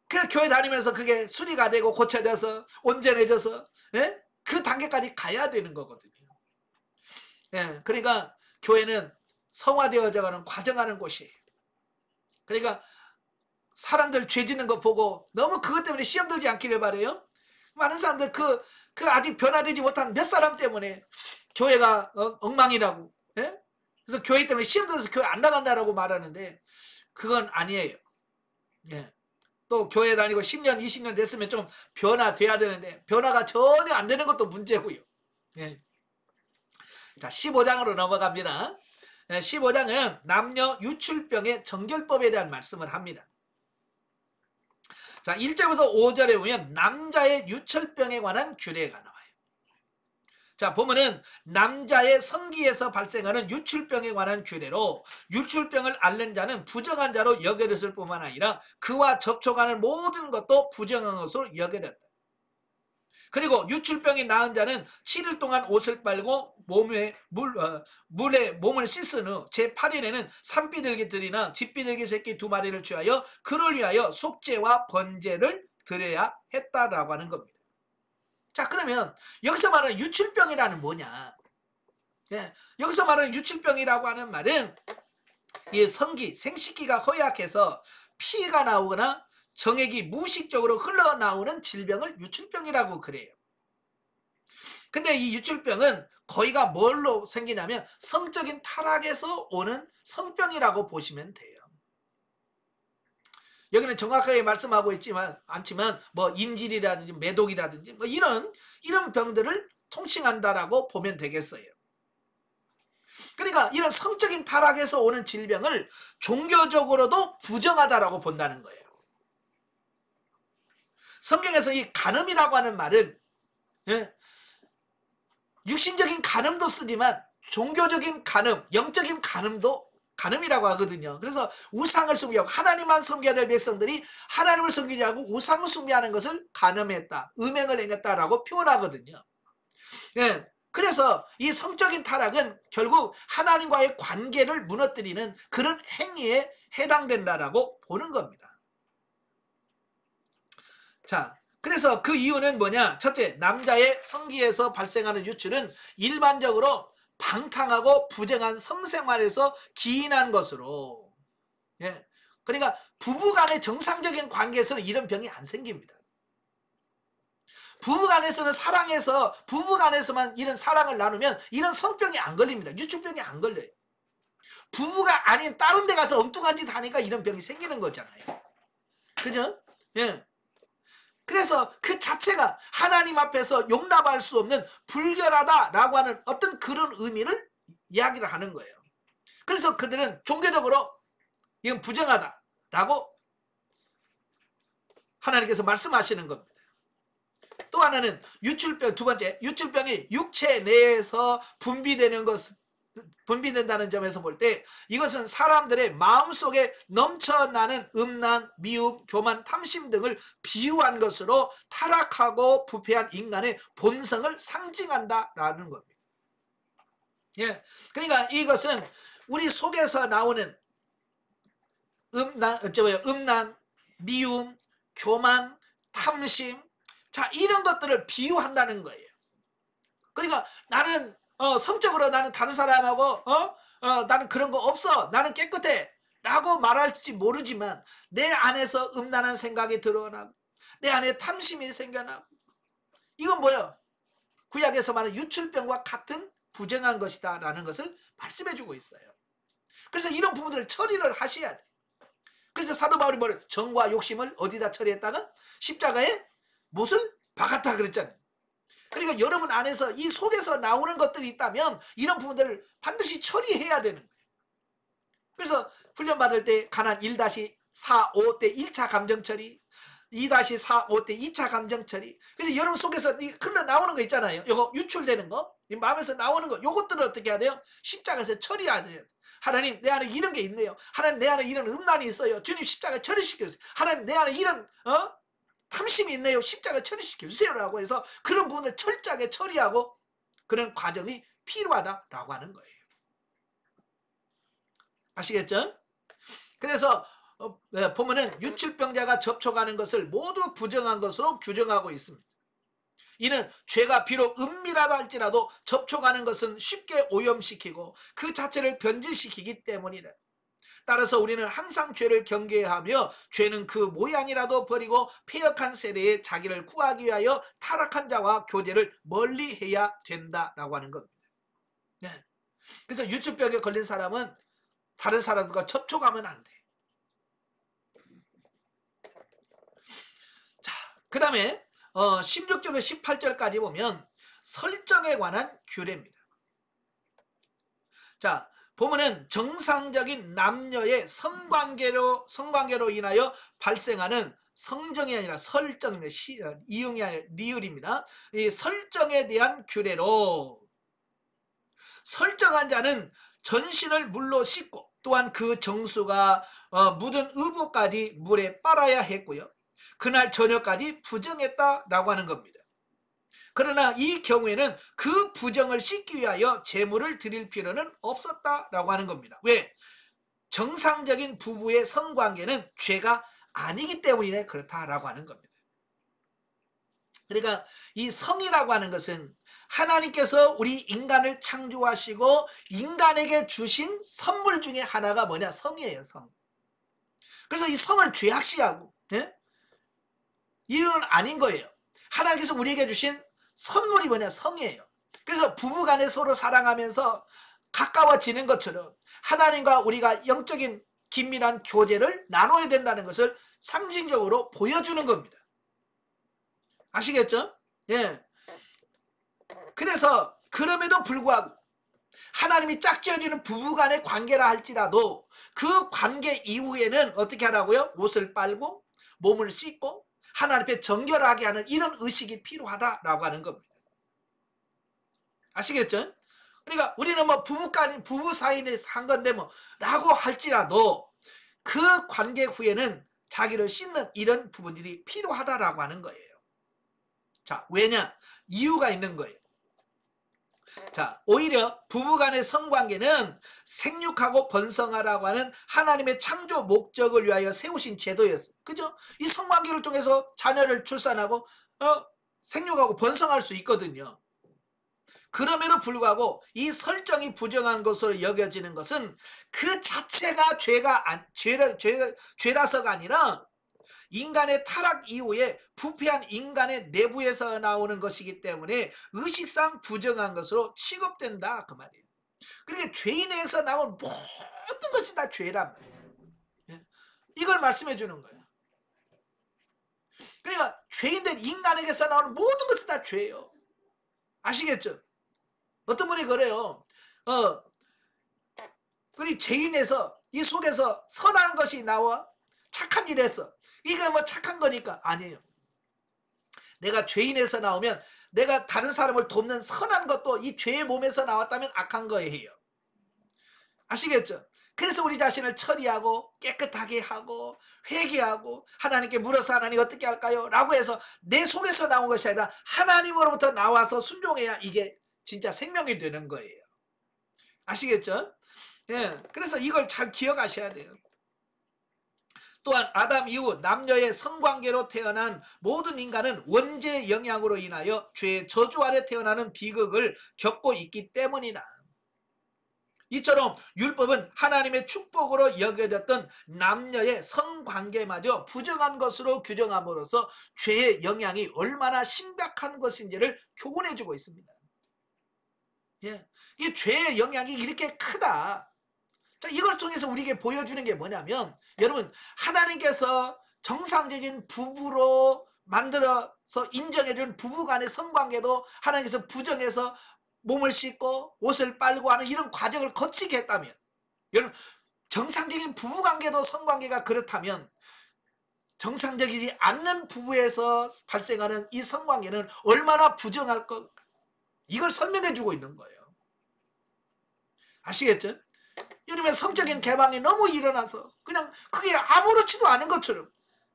그냥 교회 다니면서 그게 수리가 되고 고쳐져서 온전해져서 그 단계까지 가야 되는 거거든요. 그러니까 교회는 성화되어져가는 과정하는 곳이에요. 그러니까 사람들 죄 짓는 거 보고 너무 그것 때문에 시험 들지 않기를 바래요. 많은 사람들 그 아직 변화되지 못한 몇 사람 때문에 교회가 엉망이라고. 그래서 교회 때문에 시험 들어서 교회 안 나간다라고 말하는데 그건 아니에요. 또 교회 다니고 10년, 20년 됐으면 좀 변화돼야 되는데 변화가 전혀 안 되는 것도 문제고요. 자, 15장으로 넘어갑니다. 15장은 남녀 유출병의 정결법에 대한 말씀을 합니다. 자, 1절부터 5절에 보면 남자의 유철병에 관한 규례가 나와요. 자, 보면은 남자의 성기에서 발생하는 유출병에 관한 규례로 유출병을 앓는 자는 부정한 자로 여겨졌을 뿐만 아니라 그와 접촉하는 모든 것도 부정한 것으로 여겨졌다. 그리고 유출병이 나은 자는 7일 동안 옷을 빨고 물에 몸을 씻은 후 제8일에는 산비둘기들이나 집비둘기 새끼 2마리를 취하여 그를 위하여 속죄와 번제를 드려야 했다라고 하는 겁니다. 자, 그러면 여기서 말하는 유출병이라는 뭐냐? 여기서 말하는 유출병이라고 하는 말은 이 성기, 생식기가 허약해서 피가 나오거나 정액이 무의식적으로 흘러나오는 질병을 유출병이라고 그래요. 근데 이 유출병은 거의가 뭘로 생기냐면 성적인 타락에서 오는 성병이라고 보시면 돼요. 여기는 정확하게 말씀하고 있지만 않지만 뭐 인질이라든지 매독이라든지 뭐 이런 병들을 통칭한다라고 보면 되겠어요. 그러니까 이런 성적인 타락에서 오는 질병을 종교적으로도 부정하다라고 본다는 거예요. 성경에서 이 간음이라고 하는 말은 육신적인 간음도 쓰지만 종교적인 간음, 영적인 간음도 간음이라고 하거든요. 그래서 우상을 숭배하고 하나님만 섬겨야 될 백성들이 하나님을 섬기지 않고 우상을 숭배하는 것을 간음했다, 음행을 행했다라고 표현하거든요. 예. 그래서 이 성적인 타락은 결국 하나님과의 관계를 무너뜨리는 그런 행위에 해당된다라고 보는 겁니다. 자, 그래서 그 이유는 뭐냐? 첫째, 남자의 성기에서 발생하는 유출은 일반적으로 방탕하고 부정한 성생활에서 기인한 것으로, 예. 그러니까 부부간의 정상적인 관계에서는 이런 병이 안 생깁니다. 부부간에서는 사랑해서 부부간에서만 이런 사랑을 나누면 이런 성병이 안 걸립니다. 유출병이 안 걸려요. 부부가 아닌 다른 데 가서 엉뚱한 짓 하니까 이런 병이 생기는 거잖아요. 그죠? 예. 그래서 그 자체가 하나님 앞에서 용납할 수 없는 불결하다라고 하는 어떤 그런 의미를 이야기를 하는 거예요. 그래서 그들은 종교적으로 이건 부정하다라고 하나님께서 말씀하시는 겁니다. 또 하나는 유출병, 두 번째, 유출병이 육체 내에서 분비된다는 점에서 볼 때 이것은 사람들의 마음속에 넘쳐나는 음란, 미움, 교만, 탐심 등을 비유한 것으로 타락하고 부패한 인간의 본성을 상징한다라는 겁니다. 예, 그러니까 이것은 우리 속에서 나오는 음란, 미움, 교만, 탐심, 자, 이런 것들을 비유한다는 거예요. 그러니까 나는 성적으로 나는 다른 사람하고 나는 그런 거 없어, 나는 깨끗해 라고 말할지 모르지만 내 안에서 음란한 생각이 드러나고 내 안에 탐심이 생겨나고, 이건 뭐예요? 구약에서 말하는 유출병과 같은 부정한 것이다 라는 것을 말씀해 주고 있어요. 그래서 이런 부분들을 처리를 하셔야 돼. 그래서 사도 바울이 뭐를, 정과 욕심을 어디다 처리했다가 십자가에 못을 박았다 그랬잖아요. 그러니까 여러분 안에서 이 속에서 나오는 것들이 있다면 이런 부분들을 반드시 처리해야 되는 거예요. 그래서 훈련 받을 때 가난 1-4-5 때 1차 감정 처리, 2-4-5 때 2차 감정 처리. 그래서 여러분 속에서 흘러나오는 거 있잖아요. 이거 유출되는 거, 이 마음에서 나오는 거, 요것들을 어떻게 해야 돼요? 십자가에서 처리해야 돼요. 하나님, 내 안에 이런 게 있네요. 하나님, 내 안에 이런 음란이 있어요. 주님, 십자가 처리시켜주세요. 하나님, 내 안에 이런 탐심이 있네요. 십자가 처리시켜주세요라고 해서 그런 부분을 철저하게 처리하고 그런 과정이 필요하다라고 하는 거예요. 아시겠죠? 그래서 보면은 유출병자가 접촉하는 것을 모두 부정한 것으로 규정하고 있습니다. 이는 죄가 비록 은밀하다 할지라도 접촉하는 것은 쉽게 오염시키고 그 자체를 변질시키기 때문이다. 따라서 우리는 항상 죄를 경계하며 죄는 그 모양이라도 버리고 패역한 세대에 자기를 구하기 위하여 타락한 자와 교제를 멀리해야 된다라고 하는 겁니다. 네. 그래서 유출병에 걸린 사람은 다른 사람들과 접촉하면 안 돼. 자, 그 다음에 16절에서 18절까지 보면 설정에 관한 규례입니다. 자, 보면은 정상적인 남녀의 성관계로 인하여 발생하는 성정이 아니라 설정입니다. 이응이 아니라 리을입니다. 이 설정에 대한 규례로, 설정한 자는 전신을 물로 씻고 또한 그 정수가 묻은 의복까지 물에 빨아야 했고요. 그날 저녁까지 부정했다라고 하는 겁니다. 그러나 이 경우에는 그 부정을 씻기 위하여 제물을 드릴 필요는 없었다라고 하는 겁니다. 왜? 정상적인 부부의 성관계는 죄가 아니기 때문에 그렇다라고 하는 겁니다. 그러니까 이 성이라고 하는 것은 하나님께서 우리 인간을 창조하시고 인간에게 주신 선물 중에 하나가 뭐냐? 성이에요, 성. 그래서 이 성을 죄악시하고, 네? 이건 아닌 거예요. 하나님께서 우리에게 주신 선물이 뭐냐? 성이에요. 그래서 부부간에 서로 사랑하면서 가까워지는 것처럼 하나님과 우리가 영적인 긴밀한 교제를 나눠야 된다는 것을 상징적으로 보여주는 겁니다. 아시겠죠? 예. 그래서 그럼에도 불구하고 하나님이 짝지어주는 부부간의 관계라 할지라도 그 관계 이후에는 어떻게 하라고요? 옷을 빨고 몸을 씻고 하나님 앞에 정결하게 하는 이런 의식이 필요하다라고 하는 겁니다. 아시겠죠? 그러니까 우리는 뭐 부부 사이에서 한 건데 뭐 라고 할지라도 그 관계 후에는 자기를 씻는 이런 부분들이 필요하다라고 하는 거예요. 자, 왜냐? 이유가 있는 거예요. 자, 오히려 부부간의 성관계는 생육하고 번성하라고 하는 하나님의 창조 목적을 위하여 세우신 제도였어요. 그죠? 이 성관계를 통해서 자녀를 출산하고 생육하고 번성할 수 있거든요. 그럼에도 불구하고 이 설정이 부정한 것으로 여겨지는 것은 그 자체가 죄라서가 아니라 인간의 타락 이후에 부패한 인간의 내부에서 나오는 것이기 때문에 의식상 부정한 것으로 취급된다 그 말이에요. 그러니까 죄인에서 나온 모든 것이 다 죄란 말이에요. 이걸 말씀해 주는 거예요. 그러니까 죄인된 인간에게서 나오는 모든 것이 다 죄예요. 아시겠죠? 어떤 분이 그래요. 우리 죄인에서 이 속에서 선한 것이 나와 착한 일에서 이게 뭐 착한 거니까 아니에요. 내가 죄인에서 나오면 내가 다른 사람을 돕는 선한 것도 이 죄의 몸에서 나왔다면 악한 거예요. 아시겠죠? 그래서 우리 자신을 처리하고 깨끗하게 하고 회개하고 하나님께 물어서 하나님 어떻게 할까요? 라고 해서 내 속에서 나온 것이 아니라 하나님으로부터 나와서 순종해야 이게 진짜 생명이 되는 거예요. 아시겠죠? 예, 그래서 이걸 잘 기억하셔야 돼요. 또한 아담 이후 남녀의 성관계로 태어난 모든 인간은 원죄의 영향으로 인하여 죄의 저주 아래 태어나는 비극을 겪고 있기 때문이다. 이처럼 율법은 하나님의 축복으로 여겨졌던 남녀의 성관계마저 부정한 것으로 규정함으로써 죄의 영향이 얼마나 심각한 것인지를 교훈해주고 있습니다. 예, 이 죄의 영향이 이렇게 크다. 자, 이걸 통해서 우리에게 보여주는 게 뭐냐면 여러분 하나님께서 정상적인 부부로 만들어서 인정해준 부부간의 성관계도 하나님께서 부정해서 몸을 씻고 옷을 빨고 하는 이런 과정을 거치게 했다면 여러분 정상적인 부부관계도 성관계가 그렇다면 정상적이지 않는 부부에서 발생하는 이 성관계는 얼마나 부정할 것 이걸 설명해 주고 있는 거예요. 아시겠죠? 여러분 성적인 개방이 너무 일어나서 그냥 그게 아무렇지도 않은 것처럼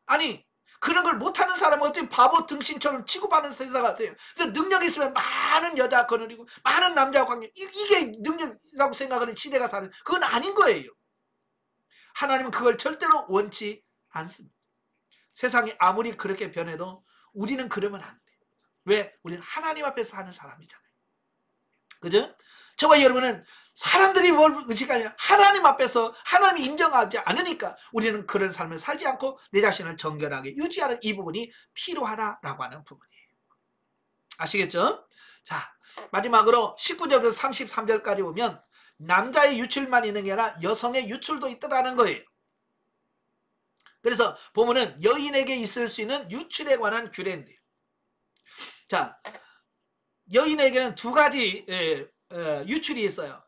아니 그런 걸 못하는 사람은 어떻게 바보 등신처럼 취급하는 세상 같아요. 그래서 능력이 있으면 많은 여자 거느리고 많은 남자와 관계 이게 능력이라고 생각하는 시대가 사는 그건 아닌 거예요. 하나님은 그걸 절대로 원치 않습니다. 세상이 아무리 그렇게 변해도 우리는 그러면 안 돼. 왜? 우리는 하나님 앞에서 하는 사람이잖아요. 그죠? 저와 여러분은 사람들이 뭘 의식하냐 하나님 앞에서 하나님이 인정하지 않으니까 우리는 그런 삶을 살지 않고 내 자신을 정결하게 유지하는 이 부분이 필요하다라고 하는 부분이에요. 아시겠죠? 자, 마지막으로 19절부터 33절까지 보면 남자의 유출만 있는 게 아니라 여성의 유출도 있더라는 거예요. 그래서 보면은 여인에게 있을 수 있는 유출에 관한 규례인데요. 자, 여인에게는 두 가지 유출이 있어요.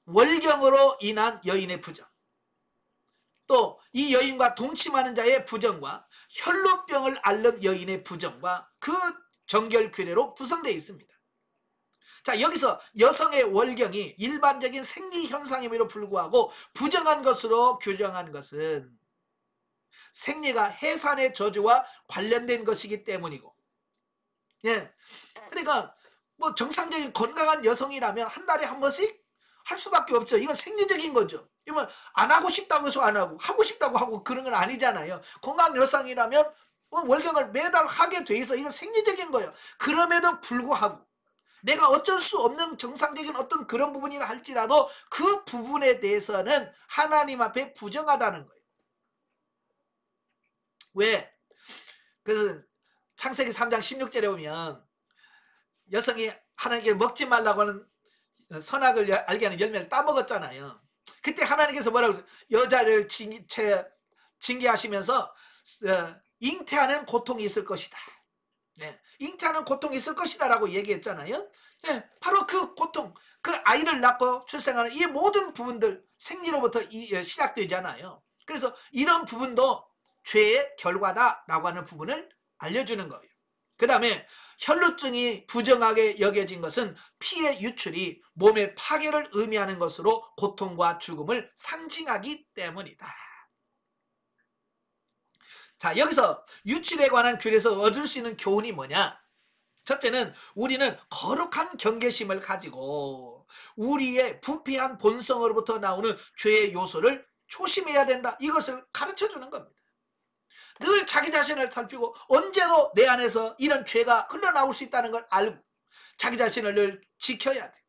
월경으로 인한 여인의 부정, 또 이 여인과 동침하는 자의 부정과 혈루병을 앓는 여인의 부정과 그 정결 규례로 구성되어 있습니다. 자, 여기서 여성의 월경이 일반적인 생리 현상임에도 불구하고 부정한 것으로 규정한 것은 생리가 해산의 저주와 관련된 것이기 때문이고, 예, 그러니까 뭐 정상적인 건강한 여성이라면 한 달에 한 번씩 할 수밖에 없죠. 이건 생리적인 거죠. 이건 안 하고 싶다고 해서 안 하고 싶다고 하고 그런 건 아니잖아요. 건강한 여성이라면 월경을 매달 하게 돼 있어. 이건 생리적인 거예요. 그럼에도 불구하고 내가 어쩔 수 없는 정상적인 어떤 그런 부분이라 할지라도 그 부분에 대해서는 하나님 앞에 부정하다는 거예요. 왜? 그래서 창세기 3장 16절에 보면 여성이 하나님께 먹지 말라고 하는 선악을 알게 하는 열매를 따먹었잖아요. 그때 하나님께서 뭐라고 했어요? 여자를 징계하시면서 잉태하는 고통이 있을 것이다. 네, 잉태하는 고통이 있을 것이다 라고 얘기했잖아요. 네, 바로 그 고통, 그 아이를 낳고 출생하는 이 모든 부분들 생리로부터 시작되잖아요. 그래서 이런 부분도 죄의 결과다라고 하는 부분을 알려주는 거예요. 그 다음에 혈루증이 부정하게 여겨진 것은 피의 유출이 몸의 파괴를 의미하는 것으로 고통과 죽음을 상징하기 때문이다. 자, 여기서 유출에 관한 귤에서 얻을 수 있는 교훈이 뭐냐? 첫째는 우리는 거룩한 경계심을 가지고 우리의 부패한 본성으로부터 나오는 죄의 요소를 조심해야 된다. 이것을 가르쳐주는 겁니다. 늘 자기 자신을 살피고 언제도 내 안에서 이런 죄가 흘러나올 수 있다는 걸 알고 자기 자신을 늘 지켜야 돼.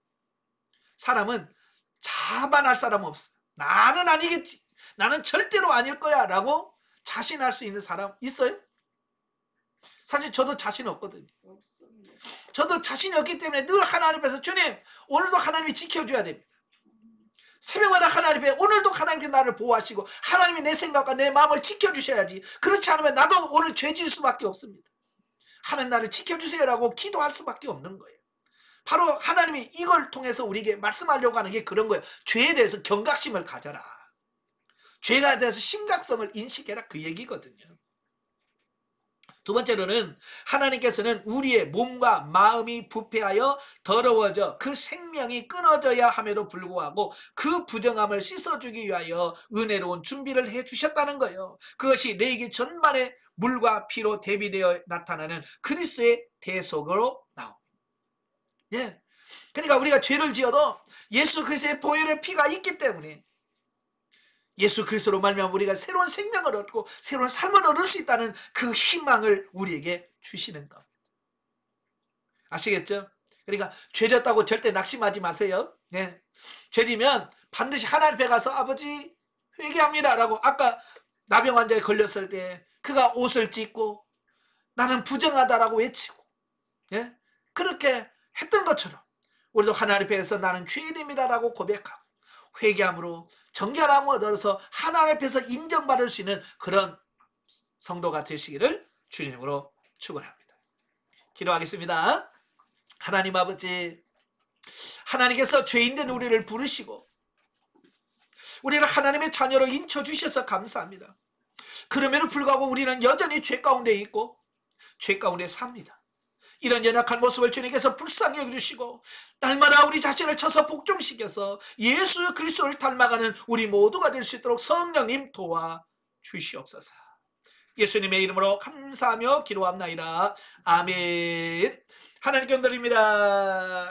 사람은 자만할 사람은 없어. 나는 아니겠지. 나는 절대로 아닐 거야 라고 자신할 수 있는 사람 있어요? 사실 저도 자신 없거든요. 저도 자신이 없기 때문에 늘 하나님 앞에서 주님 오늘도 하나님이 지켜줘야 됩니다. 새벽마다 하나님 앞에 오늘도 하나님께 나를 보호하시고 하나님이 내 생각과 내 마음을 지켜주셔야지. 그렇지 않으면 나도 오늘 죄질 수밖에 없습니다. 하나님 나를 지켜주세요라고 기도할 수밖에 없는 거예요. 바로 하나님이 이걸 통해서 우리에게 말씀하려고 하는 게 그런 거예요. 죄에 대해서 경각심을 가져라. 죄에 대해서 심각성을 인식해라 그 얘기거든요. 두 번째로는 하나님께서는 우리의 몸과 마음이 부패하여 더러워져 그 생명이 끊어져야 함에도 불구하고 그 부정함을 씻어주기 위하여 은혜로운 준비를 해주셨다는 거예요. 그것이 레위기 전반에 물과 피로 대비되어 나타나는 그리스도의 대속으로 나옵니다. 예. 그러니까 우리가 죄를 지어도 예수 그리스도의 보혈의 피가 있기 때문에 예수 그리스도로 말미암아 우리가 새로운 생명을 얻고 새로운 삶을 얻을 수 있다는 그 희망을 우리에게 주시는 겁니다. 아시겠죠? 그러니까 죄졌다고 절대 낙심하지 마세요. 네. 죄지면 반드시 하나님 앞에 가서 아버지 회개합니다 라고 아까 나병 환자에 걸렸을 때 그가 옷을 찢고 나는 부정하다라고 외치고 예? 그렇게 했던 것처럼 우리도 하나님 앞에서 나는 죄인입니다 라고 고백하고 회개함으로 정결함을 얻어서 하나님 앞에서 인정받을 수 있는 그런 성도가 되시기를 주님으로 축원합니다. 기도하겠습니다. 하나님 아버지, 하나님께서 죄인된 우리를 부르시고 우리를 하나님의 자녀로 인쳐주셔서 감사합니다. 그럼에도 불구하고 우리는 여전히 죄 가운데 있고 죄 가운데 삽니다. 이런 연약한 모습을 주님께서 불쌍히 여겨주시고 날마다 우리 자신을 쳐서 복종시켜서 예수 그리스도를 닮아가는 우리 모두가 될 수 있도록 성령님 도와주시옵소서. 예수님의 이름으로 감사하며 기도합나이다. 아멘. 하나님께 드립니다.